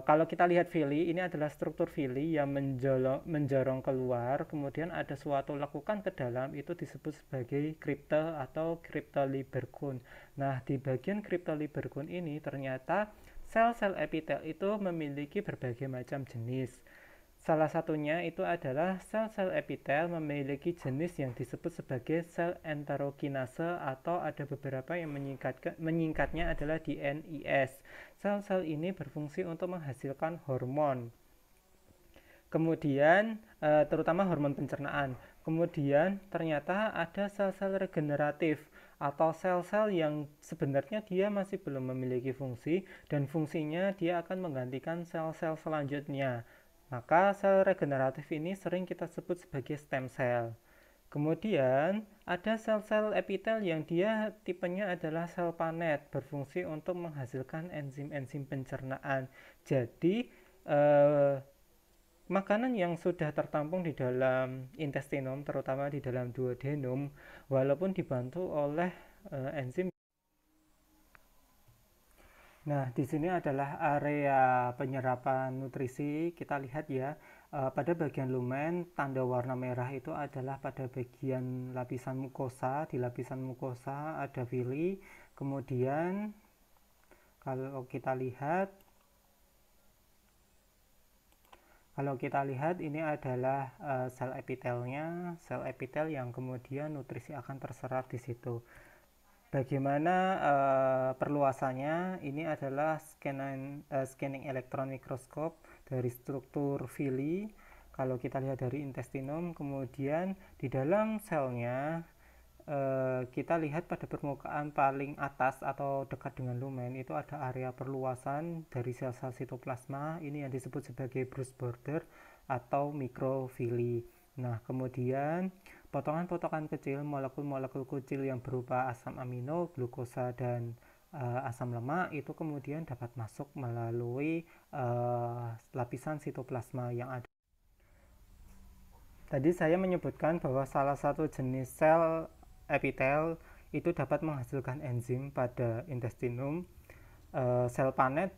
S1: kalau kita lihat villi, ini adalah struktur villi yang menjorong keluar, kemudian ada suatu lekukan ke dalam, itu disebut sebagai kripta atau kriptoliberkun. Nah, di bagian kriptoliberkun ini ternyata sel-sel epitel itu memiliki berbagai macam jenis. Salah satunya itu adalah sel-sel epitel memiliki jenis yang disebut sebagai sel enterokinase, atau ada beberapa yang menyingkatnya adalah DNIS. Sel-sel ini berfungsi untuk menghasilkan hormon. Kemudian terutama hormon pencernaan. Kemudian ternyata ada sel-sel regeneratif atau sel-sel yang sebenarnya dia masih belum memiliki fungsi, dan fungsinya dia akan menggantikan sel-sel selanjutnya. Maka sel regeneratif ini sering kita sebut sebagai stem cell. Kemudian ada sel-sel epitel yang dia tipenya adalah sel panet, berfungsi untuk menghasilkan enzim-enzim pencernaan. Jadi makanan yang sudah tertampung di dalam intestinum, terutama di dalam duodenum, walaupun dibantu oleh enzim. Nah, di sini adalah area penyerapan nutrisi. Kita lihat ya, pada bagian lumen, tanda warna merah itu adalah pada bagian lapisan mukosa. Di lapisan mukosa ada villi. Kemudian, kalau kita lihat ini adalah sel epitelnya, sel epitel yang kemudian nutrisi akan terserap di situ. Bagaimana perluasannya? Ini adalah scanning elektron mikroskop dari struktur villi. Kalau kita lihat dari intestinum, kemudian di dalam selnya kita lihat pada permukaan paling atas atau dekat dengan lumen itu ada area perluasan dari sel-sel sitoplasma. Ini yang disebut sebagai Bruce border atau mikrovilli. Nah, kemudian potongan-potongan kecil, molekul-molekul kecil yang berupa asam amino, glukosa, dan asam lemak itu kemudian dapat masuk melalui lapisan sitoplasma yang ada. Tadi saya menyebutkan bahwa salah satu jenis sel epitel itu dapat menghasilkan enzim pada intestinum. Sel panet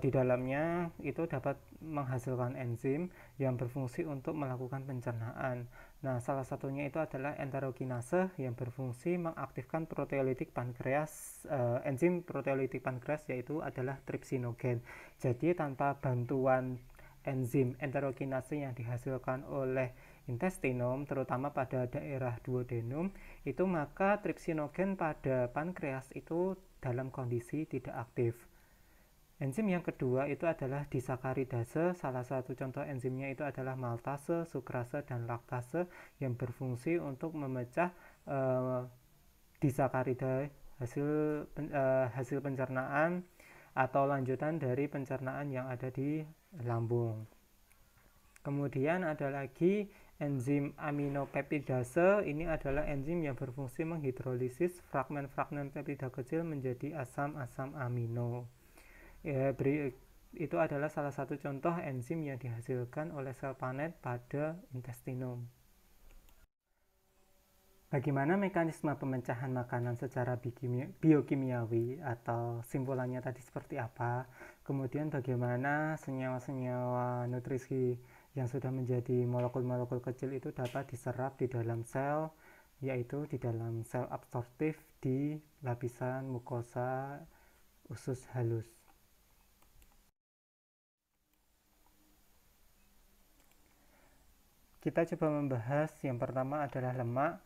S1: di dalamnya itu dapat menghasilkan enzim yang berfungsi untuk melakukan pencernaan. Nah, salah satunya itu adalah enterokinase yang berfungsi mengaktifkan proteolitik pankreas. Enzim proteolitik pankreas yaitu adalah trypsinogen. Jadi tanpa bantuan enzim enterokinase yang dihasilkan oleh intestinum, terutama pada daerah duodenum, itu maka trypsinogen pada pankreas itu dalam kondisi tidak aktif. Enzim yang kedua itu adalah disakaridase. Salah satu contoh enzimnya itu adalah maltase, sukrase, dan laktase yang berfungsi untuk memecah disakarida hasil pencernaan atau lanjutan dari pencernaan yang ada di lambung. Kemudian ada lagi enzim aminopeptidase. Ini adalah enzim yang berfungsi menghidrolisis fragmen-fragmen peptida kecil menjadi asam-asam amino. Itu adalah salah satu contoh enzim yang dihasilkan oleh sel panet pada intestinum. Bagaimana mekanisme pemecahan makanan secara biokimiawi atau simpulannya tadi seperti apa? Kemudian bagaimana senyawa-senyawa nutrisi yang sudah menjadi molekul-molekul kecil itu dapat diserap di dalam sel, yaitu di dalam sel absorptif di lapisan mukosa usus halus. Kita coba membahas yang pertama adalah lemak.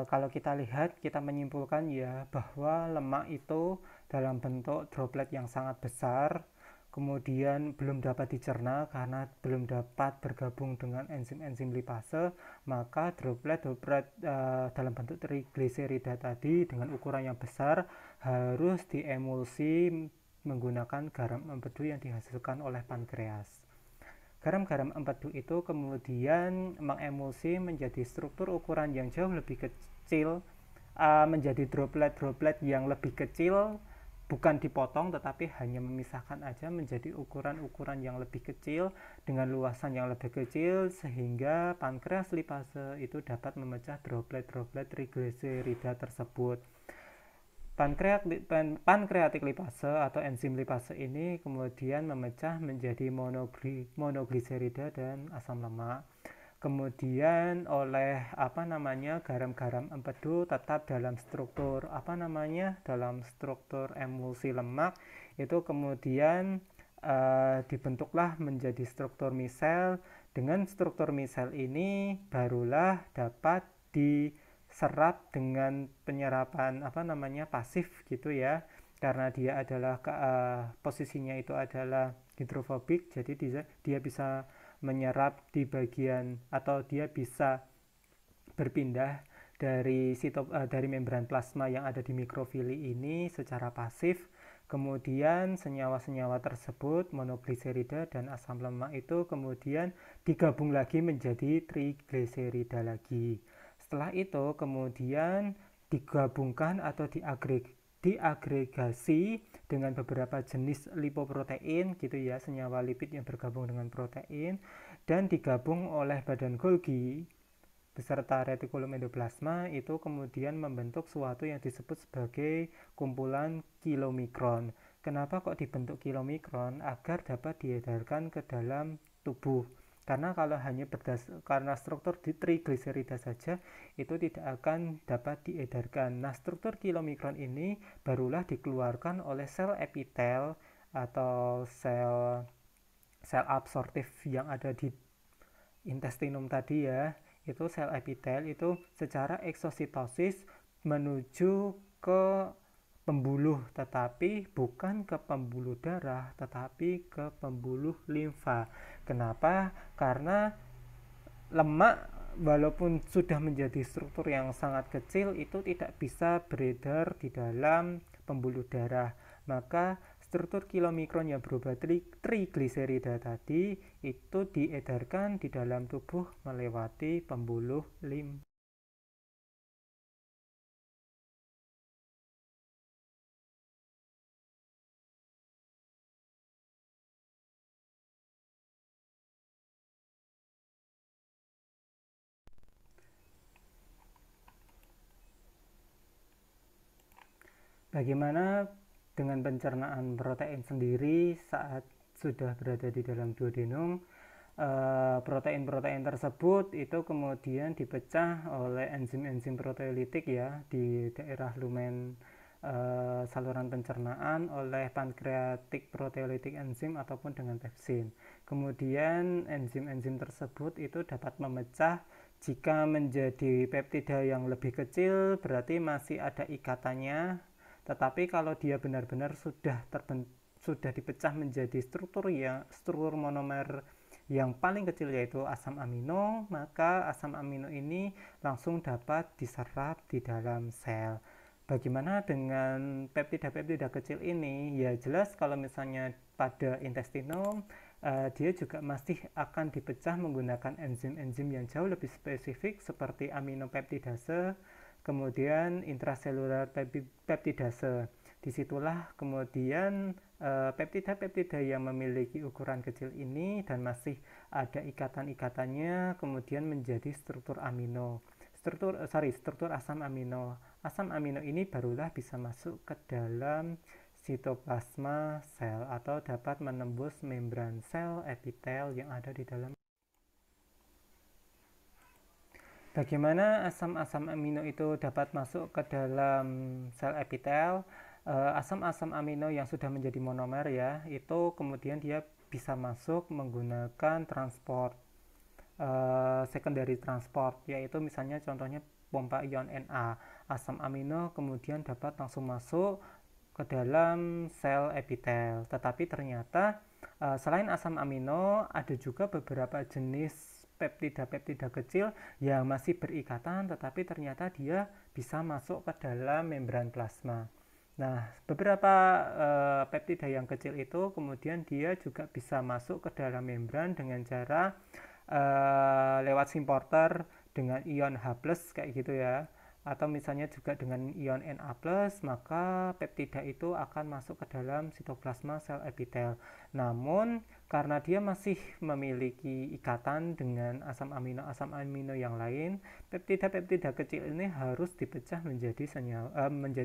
S1: Kalau kita lihat, kita menyimpulkan ya bahwa lemak itu dalam bentuk droplet yang sangat besar, kemudian belum dapat dicerna karena belum dapat bergabung dengan enzim-enzim lipase, maka droplet dalam bentuk trigliserida tadi dengan ukuran yang besar harus diemulsi menggunakan garam empedu yang dihasilkan oleh pankreas. Garam-garam empedu itu kemudian mengemulsi menjadi struktur ukuran yang jauh lebih kecil, menjadi droplet-droplet yang lebih kecil, bukan dipotong tetapi hanya memisahkan aja menjadi ukuran-ukuran yang lebih kecil dengan luasan yang lebih kecil, sehingga pankreas lipase itu dapat memecah droplet-droplet trigliserida tersebut. Pankreatik lipase atau enzim lipase ini kemudian memecah menjadi monogliserida dan asam lemak. Kemudian oleh garam-garam empedu tetap dalam struktur dalam struktur emulsi lemak, itu kemudian dibentuklah menjadi struktur misel. Dengan struktur misel ini barulah dapat diserap dengan penyerapan pasif gitu ya, karena dia adalah posisinya itu adalah hidrofobik, jadi dia bisa menyerap di bagian atau dia bisa berpindah dari membran plasma yang ada di mikrofili ini secara pasif. Kemudian senyawa-senyawa tersebut, monogliserida dan asam lemak itu kemudian digabung lagi menjadi trigliserida lagi. Setelah itu kemudian digabungkan atau diagregasi dengan beberapa jenis lipoprotein gitu ya, senyawa lipid yang bergabung dengan protein, dan digabung oleh badan Golgi beserta retikulum endoplasma, itu kemudian membentuk suatu yang disebut sebagai kumpulan kilomikron. Kenapa kok dibentuk kilomikron? Agar dapat diedarkan ke dalam tubuh. Karena kalau hanya karena struktur trigliserida saja itu tidak akan dapat diedarkan. Nah, struktur kilomikron ini barulah dikeluarkan oleh sel epitel atau sel absorptif yang ada di intestinum tadi ya. Itu sel epitel itu secara eksositosis menuju ke pembuluh, tetapi bukan ke pembuluh darah, tetapi ke pembuluh limfa. Kenapa? Karena lemak walaupun sudah menjadi struktur yang sangat kecil itu tidak bisa beredar di dalam pembuluh darah. Maka struktur kilomikron yang berubah trigliserida tadi itu diedarkan di dalam tubuh melewati pembuluh limfa. Bagaimana dengan pencernaan protein sendiri saat sudah berada di dalam duodenum, protein-protein tersebut itu kemudian dipecah oleh enzim-enzim proteolitik ya di daerah lumen saluran pencernaan oleh pankreatik proteolitik enzim ataupun dengan pepsin. Kemudian enzim-enzim tersebut itu dapat memecah. Jika menjadi peptida yang lebih kecil berarti masih ada ikatannya, tetapi kalau dia benar-benar sudah dipecah menjadi struktur monomer yang paling kecil yaitu asam amino, maka asam amino ini langsung dapat diserap di dalam sel. Bagaimana dengan peptida-peptida kecil ini? Ya jelas kalau misalnya pada intestinum dia juga masih akan dipecah menggunakan enzim-enzim yang jauh lebih spesifik seperti aminopeptidase, kemudian intraselular peptidase. Disitulah kemudian peptida-peptida yang memiliki ukuran kecil ini dan masih ada ikatan-ikatannya kemudian menjadi struktur asam amino. Asam amino ini barulah bisa masuk ke dalam sitoplasma sel atau dapat menembus membran sel epitel yang ada di dalam. Bagaimana asam-asam amino itu dapat masuk ke dalam sel epitel? Asam-asam amino yang sudah menjadi monomer ya, itu kemudian dia bisa masuk menggunakan transport secondary transport, yaitu misalnya contohnya pompa ion Na. Asam amino kemudian dapat langsung masuk ke dalam sel epitel. Tetapi ternyata selain asam amino ada juga beberapa jenis peptida-peptida kecil yang masih berikatan tetapi ternyata dia bisa masuk ke dalam membran plasma. Nah, beberapa peptida yang kecil itu kemudian dia juga bisa masuk ke dalam membran dengan cara lewat simporter dengan ion H+ kayak gitu ya, atau misalnya juga dengan ion Na+, maka peptida itu akan masuk ke dalam sitoplasma sel epitel. Namun karena dia masih memiliki ikatan dengan asam amino yang lain, peptida-peptida kecil ini harus dipecah menjadi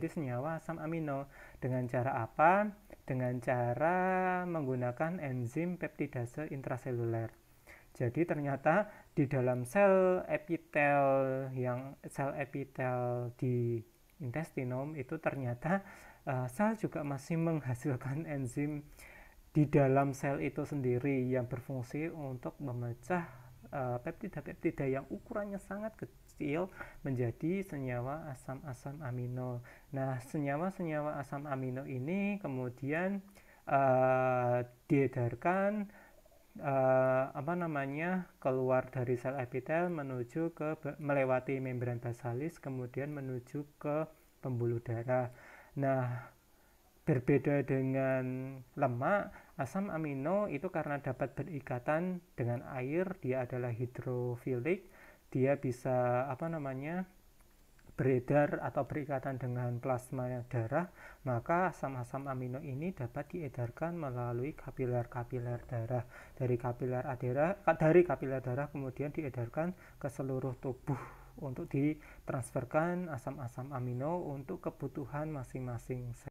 S1: senyawa asam amino. Dengan cara apa? Dengan cara menggunakan enzim peptidase intraseluler. Jadi ternyata di dalam sel epitel di intestinum itu ternyata sel juga masih menghasilkan enzim di dalam sel itu sendiri yang berfungsi untuk memecah peptida-peptida yang ukurannya sangat kecil menjadi senyawa asam-asam amino. Nah, senyawa-senyawa asam amino ini kemudian diedarkan keluar dari sel epitel menuju melewati membran basalis kemudian menuju ke pembuluh darah. Nah, berbeda dengan lemak, asam amino itu karena dapat berikatan dengan air, dia adalah hidrofilik, dia bisa beredar atau berikatan dengan plasma darah, maka asam-asam amino ini dapat diedarkan melalui kapiler-kapiler darah. Dari kapiler darah kemudian diedarkan ke seluruh tubuh untuk ditransferkan asam-asam amino untuk kebutuhan masing-masing sel.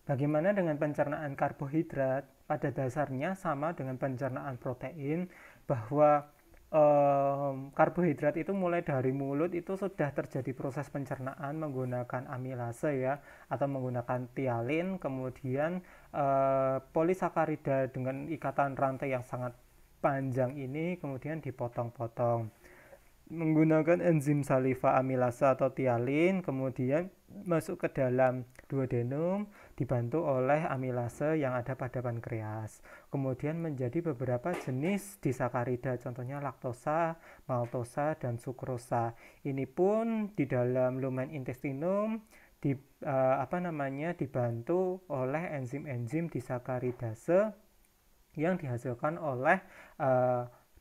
S1: Bagaimana dengan pencernaan karbohidrat? Pada dasarnya sama dengan pencernaan protein, bahwa karbohidrat itu mulai dari mulut itu sudah terjadi proses pencernaan menggunakan amilase ya, atau menggunakan tialin, kemudian polisakarida dengan ikatan rantai yang sangat panjang ini kemudian dipotong-potong menggunakan enzim saliva amilase atau tialin, kemudian masuk ke dalam duodenum dibantu oleh amilase yang ada pada pankreas. Kemudian menjadi beberapa jenis disakarida, contohnya laktosa, maltosa, dan sukrosa. Ini pun di dalam lumen intestinum dibantu oleh enzim-enzim disakaridase yang dihasilkan oleh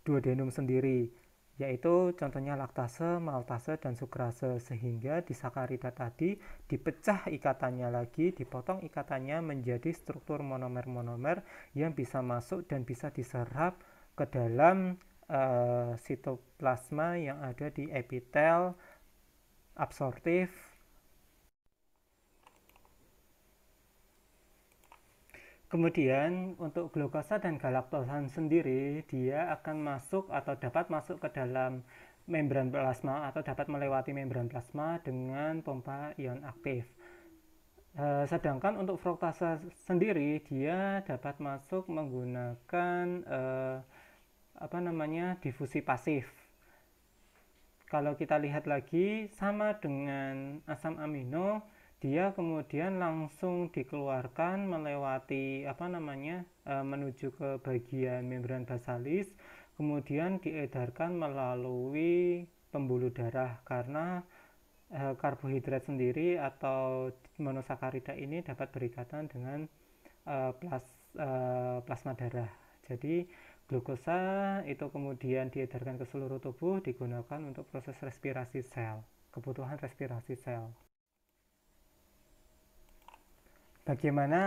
S1: duodenum sendiri, yaitu contohnya laktase, maltase, dan sukrase, sehingga disakarida tadi dipecah ikatannya lagi, dipotong ikatannya menjadi struktur monomer-monomer yang bisa masuk dan bisa diserap ke dalam sitoplasma yang ada di epitel absorptif Kemudian untuk glukosa dan galaktosa sendiri dia akan masuk atau dapat masuk ke dalam membran plasma atau dapat melewati membran plasma dengan pompa ion aktif. Sedangkan untuk fruktase sendiri dia dapat masuk menggunakan difusi pasif. Kalau kita lihat lagi sama dengan asam amino, dia kemudian langsung dikeluarkan melewati menuju ke bagian membran basalis, kemudian diedarkan melalui pembuluh darah karena karbohidrat sendiri atau monosakarida ini dapat berikatan dengan plasma darah. Jadi glukosa itu kemudian diedarkan ke seluruh tubuh digunakan untuk proses respirasi sel, kebutuhan respirasi sel. Bagaimana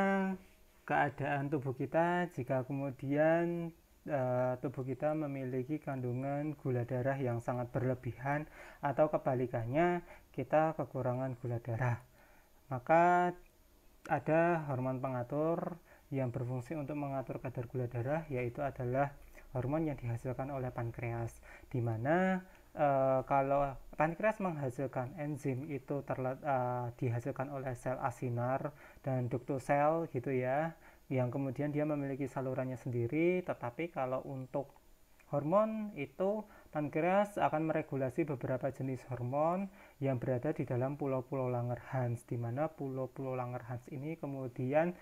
S1: keadaan tubuh kita jika kemudian tubuh kita memiliki kandungan gula darah yang sangat berlebihan atau kebalikannya kita kekurangan gula darah? Maka ada hormon pengatur yang berfungsi untuk mengatur kadar gula darah, yaitu adalah hormon yang dihasilkan oleh pankreas, di mana kalau pankreas menghasilkan enzim itu dihasilkan oleh sel asinar dan ductosel gitu ya, yang kemudian dia memiliki salurannya sendiri. Tetapi kalau untuk hormon itu pankreas akan meregulasi beberapa jenis hormon yang berada di dalam pulau-pulau Langerhans, di mana pulau-pulau Langerhans ini kemudian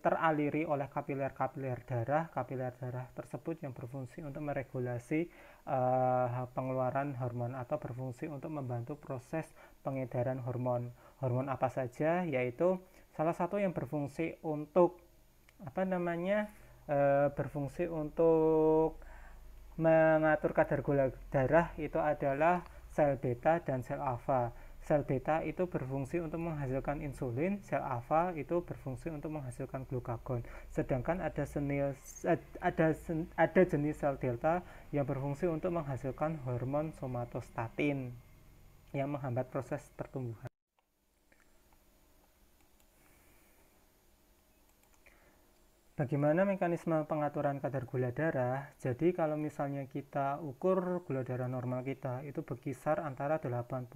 S1: teraliri oleh kapiler-kapiler darah. Kapiler darah tersebut yang berfungsi untuk meregulasi pengeluaran hormon atau berfungsi untuk membantu proses pengedaran hormon. Hormon apa saja? Yaitu salah satu yang berfungsi untuk berfungsi untuk mengatur kadar gula darah itu adalah sel beta dan sel alfa. Sel beta itu berfungsi untuk menghasilkan insulin, sel alfa itu berfungsi untuk menghasilkan glukagon. Sedangkan ada jenis sel delta yang berfungsi untuk menghasilkan hormon somatostatin yang menghambat proses pertumbuhan. Bagaimana mekanisme pengaturan kadar gula darah? Jadi kalau misalnya kita ukur gula darah normal kita itu berkisar antara 80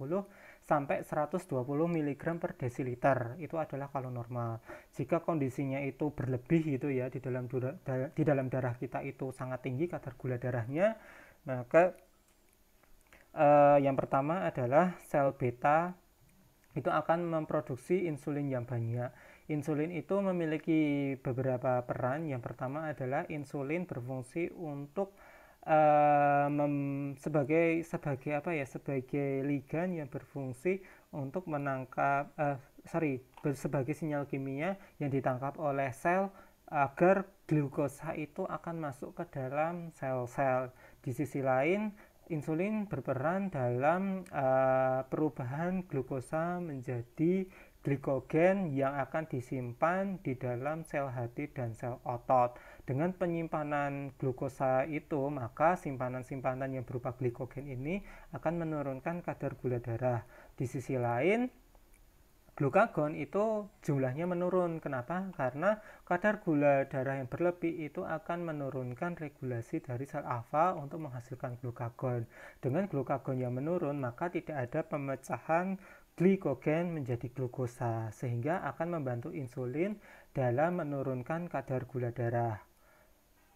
S1: sampai 120 mg per desiliter. Itu adalah kalau normal. Jika kondisinya itu berlebih gitu ya, di dalam darah kita itu sangat tinggi kadar gula darahnya, maka yang pertama adalah sel beta itu akan memproduksi insulin yang banyak. Insulin itu memiliki beberapa peran. Yang pertama adalah insulin berfungsi untuk sebagai ligan yang berfungsi untuk menangkap sebagai sinyal kimia yang ditangkap oleh sel agar glukosa itu akan masuk ke dalam sel-sel. Di sisi lain, insulin berperan dalam perubahan glukosa menjadi glikogen yang akan disimpan di dalam sel hati dan sel otot. Dengan penyimpanan glukosa itu, maka simpanan-simpanan yang berupa glikogen ini akan menurunkan kadar gula darah. Di sisi lain, glukagon itu jumlahnya menurun. Kenapa? Karena kadar gula darah yang berlebih itu akan menurunkan regulasi dari sel alfa untuk menghasilkan glukagon. Dengan glukagon yang menurun, maka tidak ada pemecahan glikogen menjadi glukosa, sehingga akan membantu insulin dalam menurunkan kadar gula darah.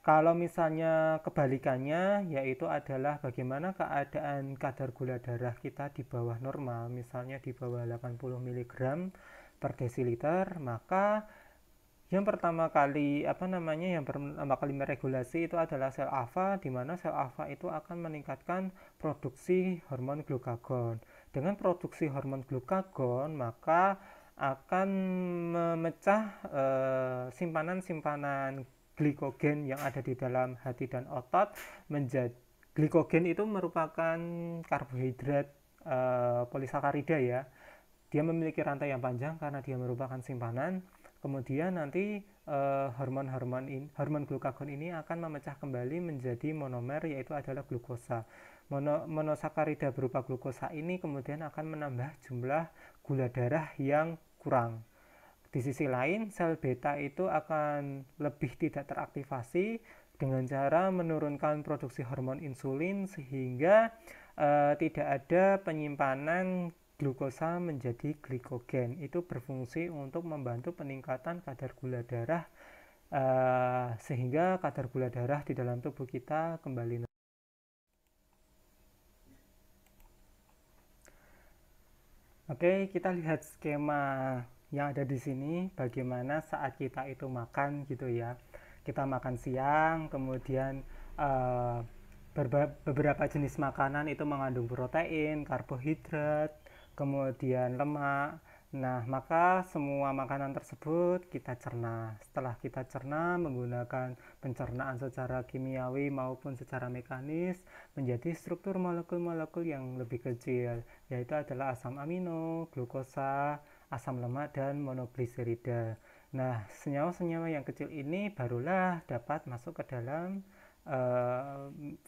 S1: Kalau misalnya kebalikannya, yaitu adalah bagaimana keadaan kadar gula darah kita di bawah normal, misalnya di bawah 80 mg per desiliter, maka yang pertama kali meregulasi itu adalah sel alfa, di mana sel alfa itu akan meningkatkan produksi hormon glukagon. Dengan produksi hormon glukagon, maka akan memecah simpanan-simpanan glikogen yang ada di dalam hati dan otot menjadi glikogen. Itu merupakan karbohidrat polisakarida ya. Dia memiliki rantai yang panjang karena dia merupakan simpanan. Kemudian nanti hormon glukagon ini akan memecah kembali menjadi monomer, yaitu adalah glukosa. Monosakarida berupa glukosa ini kemudian akan menambah jumlah gula darah yang kurang. Di sisi lain, sel beta itu akan lebih tidak teraktivasi dengan cara menurunkan produksi hormon insulin sehingga tidak ada penyimpanan glukosa menjadi glikogen. Itu berfungsi untuk membantu peningkatan kadar gula darah sehingga kadar gula darah di dalam tubuh kita kembali. Oke, kita lihat skema yang ada di sini bagaimana saat kita itu makan gitu ya. Kita makan siang, kemudian uh, beberapa jenis makanan itu mengandung protein, karbohidrat, kemudian lemak. Nah, maka semua makanan tersebut kita cerna. Setelah kita cerna menggunakan pencernaan secara kimiawi maupun secara mekanis menjadi struktur molekul-molekul yang lebih kecil, yaitu adalah asam amino, glukosa, asam lemak, dan monogliserida. Nah, senyawa-senyawa yang kecil ini barulah dapat masuk ke dalam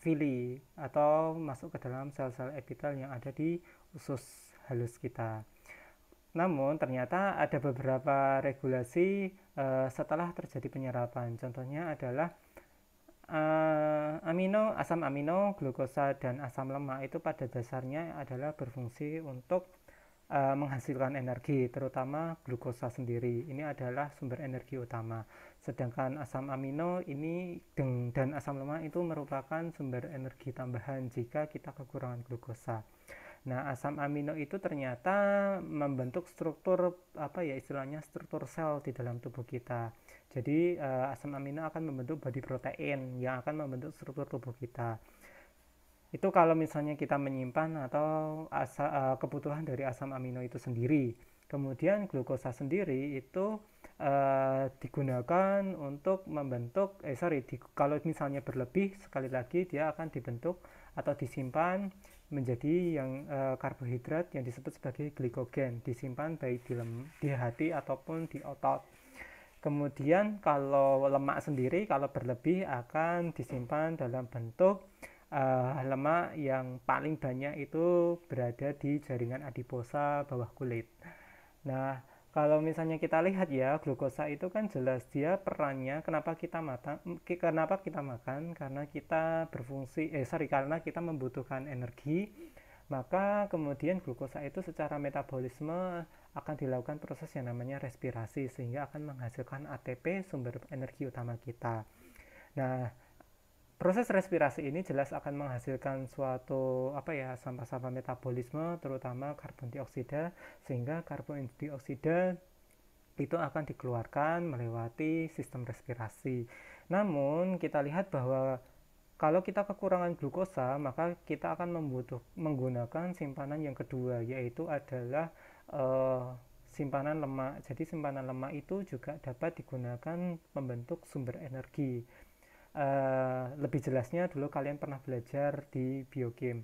S1: villi atau masuk ke dalam sel-sel epitel yang ada di usus halus kita. Namun ternyata ada beberapa regulasi setelah terjadi penyerapan. Contohnya adalah asam amino, glukosa, dan asam lemak itu pada dasarnya adalah berfungsi untuk menghasilkan energi, terutama glukosa sendiri. Ini adalah sumber energi utama. Sedangkan asam amino ini dan asam lemak itu merupakan sumber energi tambahan jika kita kekurangan glukosa. Nah, asam amino itu ternyata membentuk struktur istilahnya struktur sel di dalam tubuh kita. Jadi asam amino akan membentuk body protein yang akan membentuk struktur tubuh kita. Itu kalau misalnya kita menyimpan atau kebutuhan dari asam amino itu sendiri. Kemudian glukosa sendiri itu digunakan untuk membentuk kalau misalnya berlebih, sekali lagi dia akan dibentuk atau disimpan menjadi yang karbohidrat yang disebut sebagai glikogen, disimpan baik di hati ataupun di otot. Kemudian kalau lemak sendiri kalau berlebih akan disimpan dalam bentuk lemak yang paling banyak itu berada di jaringan adiposa bawah kulit. Nah, kalau misalnya kita lihat ya, glukosa itu kan jelas dia perannya kenapa kita makan karena kita karena kita membutuhkan energi, maka kemudian glukosa itu secara metabolisme akan dilakukan proses yang namanya respirasi sehingga akan menghasilkan ATP, sumber energi utama kita. Nah, proses respirasi ini jelas akan menghasilkan suatu sampah-sampah metabolisme, terutama karbon dioksida, sehingga karbon dioksida itu akan dikeluarkan melewati sistem respirasi. Namun kita lihat bahwa kalau kita kekurangan glukosa, maka kita akan menggunakan simpanan yang kedua, yaitu adalah simpanan lemak. Jadi simpanan lemak itu juga dapat digunakan membentuk sumber energi. Lebih jelasnya dulu kalian pernah belajar di biochem.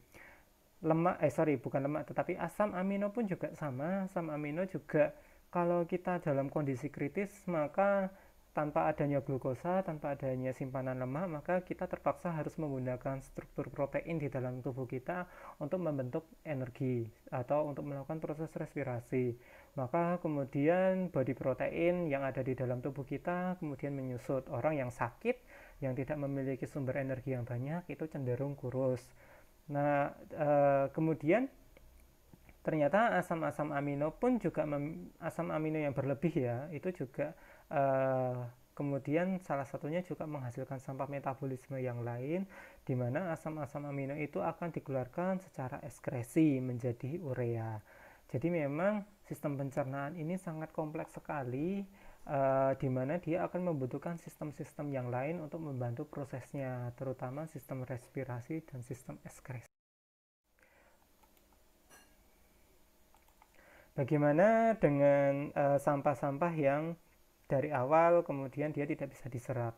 S1: Bukan lemak, tetapi asam amino pun juga sama. Asam amino juga kalau kita dalam kondisi kritis, maka tanpa adanya glukosa, tanpa adanya simpanan lemak, maka kita terpaksa harus menggunakan struktur protein di dalam tubuh kita untuk membentuk energi atau untuk melakukan proses respirasi. Maka kemudian body protein yang ada di dalam tubuh kita kemudian menyusut. Orang yang sakit, yang tidak memiliki sumber energi yang banyak, itu cenderung kurus. Nah, kemudian ternyata asam amino pun juga asam amino yang berlebih ya, itu juga kemudian salah satunya juga menghasilkan sampah metabolisme yang lain, di mana asam-asam amino itu akan dikeluarkan secara ekskresi menjadi urea. Jadi memang sistem pencernaan ini sangat kompleks sekali, di mana dia akan membutuhkan sistem-sistem yang lain untuk membantu prosesnya, terutama sistem respirasi dan sistem ekskresi. Bagaimana dengan sampah-sampah yang dari awal kemudian dia tidak bisa diserap?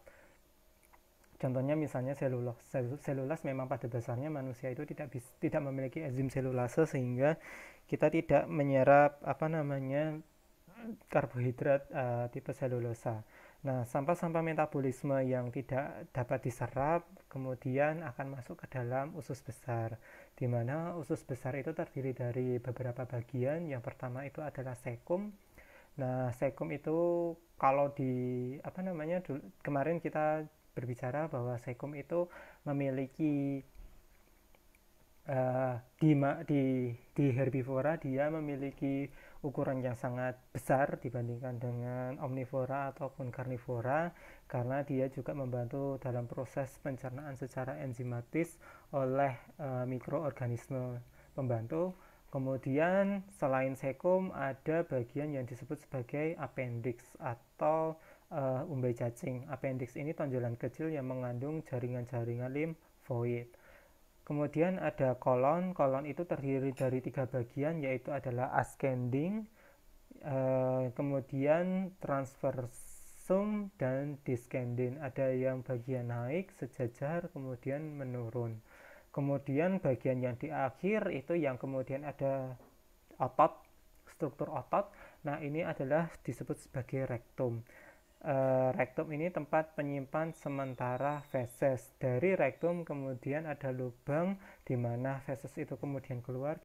S1: Contohnya misalnya selulas memang pada dasarnya manusia itu tidak memiliki enzim selulase sehingga kita tidak menyerap karbohidrat tipe selulosa. Nah, sampah-sampah metabolisme yang tidak dapat diserap kemudian akan masuk ke dalam usus besar, di mana usus besar itu terdiri dari beberapa bagian. Yang pertama itu adalah sekum. Nah, sekum itu kalau di apa namanya kemarin kita berbicara bahwa sekum itu memiliki di herbivora dia memiliki ukuran yang sangat besar dibandingkan dengan omnivora ataupun karnivora, karena dia juga membantu dalam proses pencernaan secara enzimatis oleh mikroorganisme pembantu. Kemudian selain sekum ada bagian yang disebut sebagai appendix atau umbai cacing. Appendix ini tonjolan kecil yang mengandung jaringan-jaringan limfoid. Kemudian ada kolon. Kolon itu terdiri dari 3 bagian, yaitu adalah ascending, kemudian transversum, dan descending. Ada yang bagian naik sejajar, kemudian menurun. Kemudian bagian yang di akhir itu yang kemudian ada otot, struktur otot. Nah, ini adalah disebut sebagai rektum. Rektum ini tempat penyimpan sementara feses. Dari rektum kemudian ada lubang di mana feses itu kemudian keluar.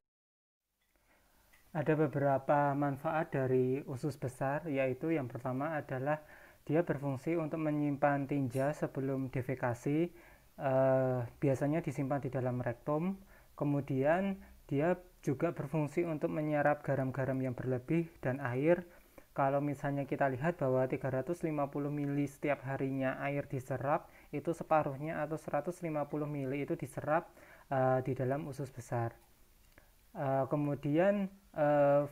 S1: Ada beberapa manfaat dari usus besar, yaitu yang pertama adalah dia berfungsi untuk menyimpan tinja sebelum defekasi. Biasanya disimpan di dalam rektum. Kemudian dia juga berfungsi untuk menyerap garam-garam yang berlebih dan air. Kalau misalnya kita lihat bahwa 350 ml setiap harinya air diserap, itu separuhnya atau 150 ml itu diserap di dalam usus besar. Kemudian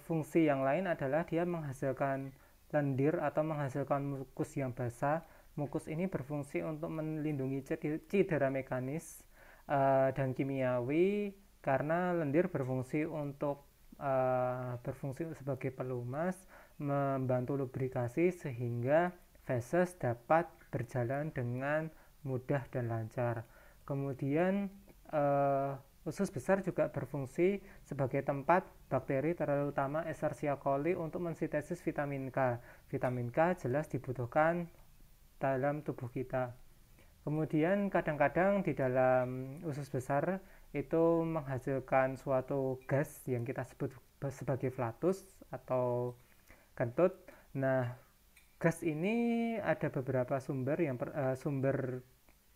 S1: fungsi yang lain adalah dia menghasilkan lendir atau menghasilkan mukus yang basah. Mukus ini berfungsi untuk melindungi cedera mekanis dan kimiawi, karena lendir berfungsi sebagai pelumas, membantu lubrikasi sehingga feses dapat berjalan dengan mudah dan lancar. Kemudian usus besar juga berfungsi sebagai tempat bakteri, terutama Escherichia coli, untuk mensintesis vitamin K. Vitamin K jelas dibutuhkan dalam tubuh kita. Kemudian kadang-kadang di dalam usus besar itu menghasilkan suatu gas yang kita sebut sebagai flatus atau kentut. Nah, gas ini ada beberapa sumber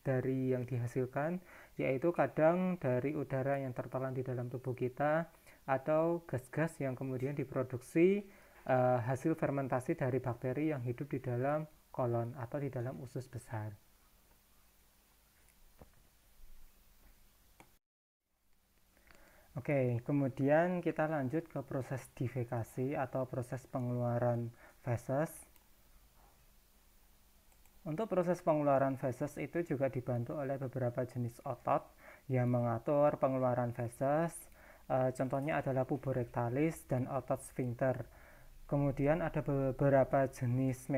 S1: dari yang dihasilkan, yaitu kadang dari udara yang tertelan di dalam tubuh kita, atau gas-gas yang kemudian diproduksi hasil fermentasi dari bakteri yang hidup di dalam kolon atau di dalam usus besar. Oke, kemudian kita lanjut ke proses defekasi atau proses pengeluaran feses. Untuk proses pengeluaran feses itu juga dibantu oleh beberapa jenis otot yang mengatur pengeluaran feses. Contohnya adalah puborectalis dan otot sphincter. Kemudian ada beberapa jenis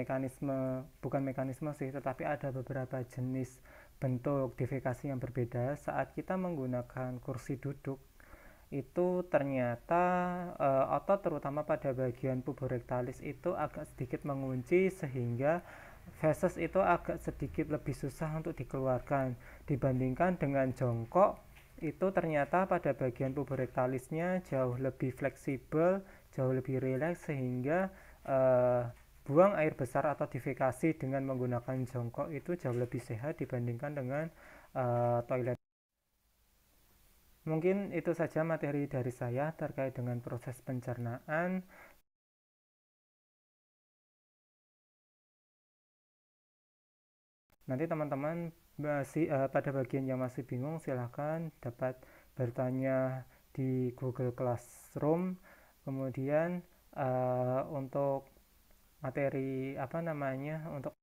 S1: bukan mekanisme sih, tetapi ada beberapa jenis bentuk defekasi yang berbeda. Saat kita menggunakan kursi duduk, itu ternyata otot terutama pada bagian puborectalis itu agak sedikit mengunci, sehingga feses itu agak sedikit lebih susah untuk dikeluarkan dibandingkan dengan jongkok. Itu ternyata pada bagian puborectalisnya jauh lebih fleksibel, jauh lebih rileks, sehingga buang air besar atau defekasi dengan menggunakan jongkok itu jauh lebih sehat dibandingkan dengan toilet. Mungkin itu saja materi dari saya terkait dengan proses pencernaan. Nanti teman-teman pada bagian yang masih bingung, silahkan dapat bertanya di Google Classroom. Kemudian untuk materi untuk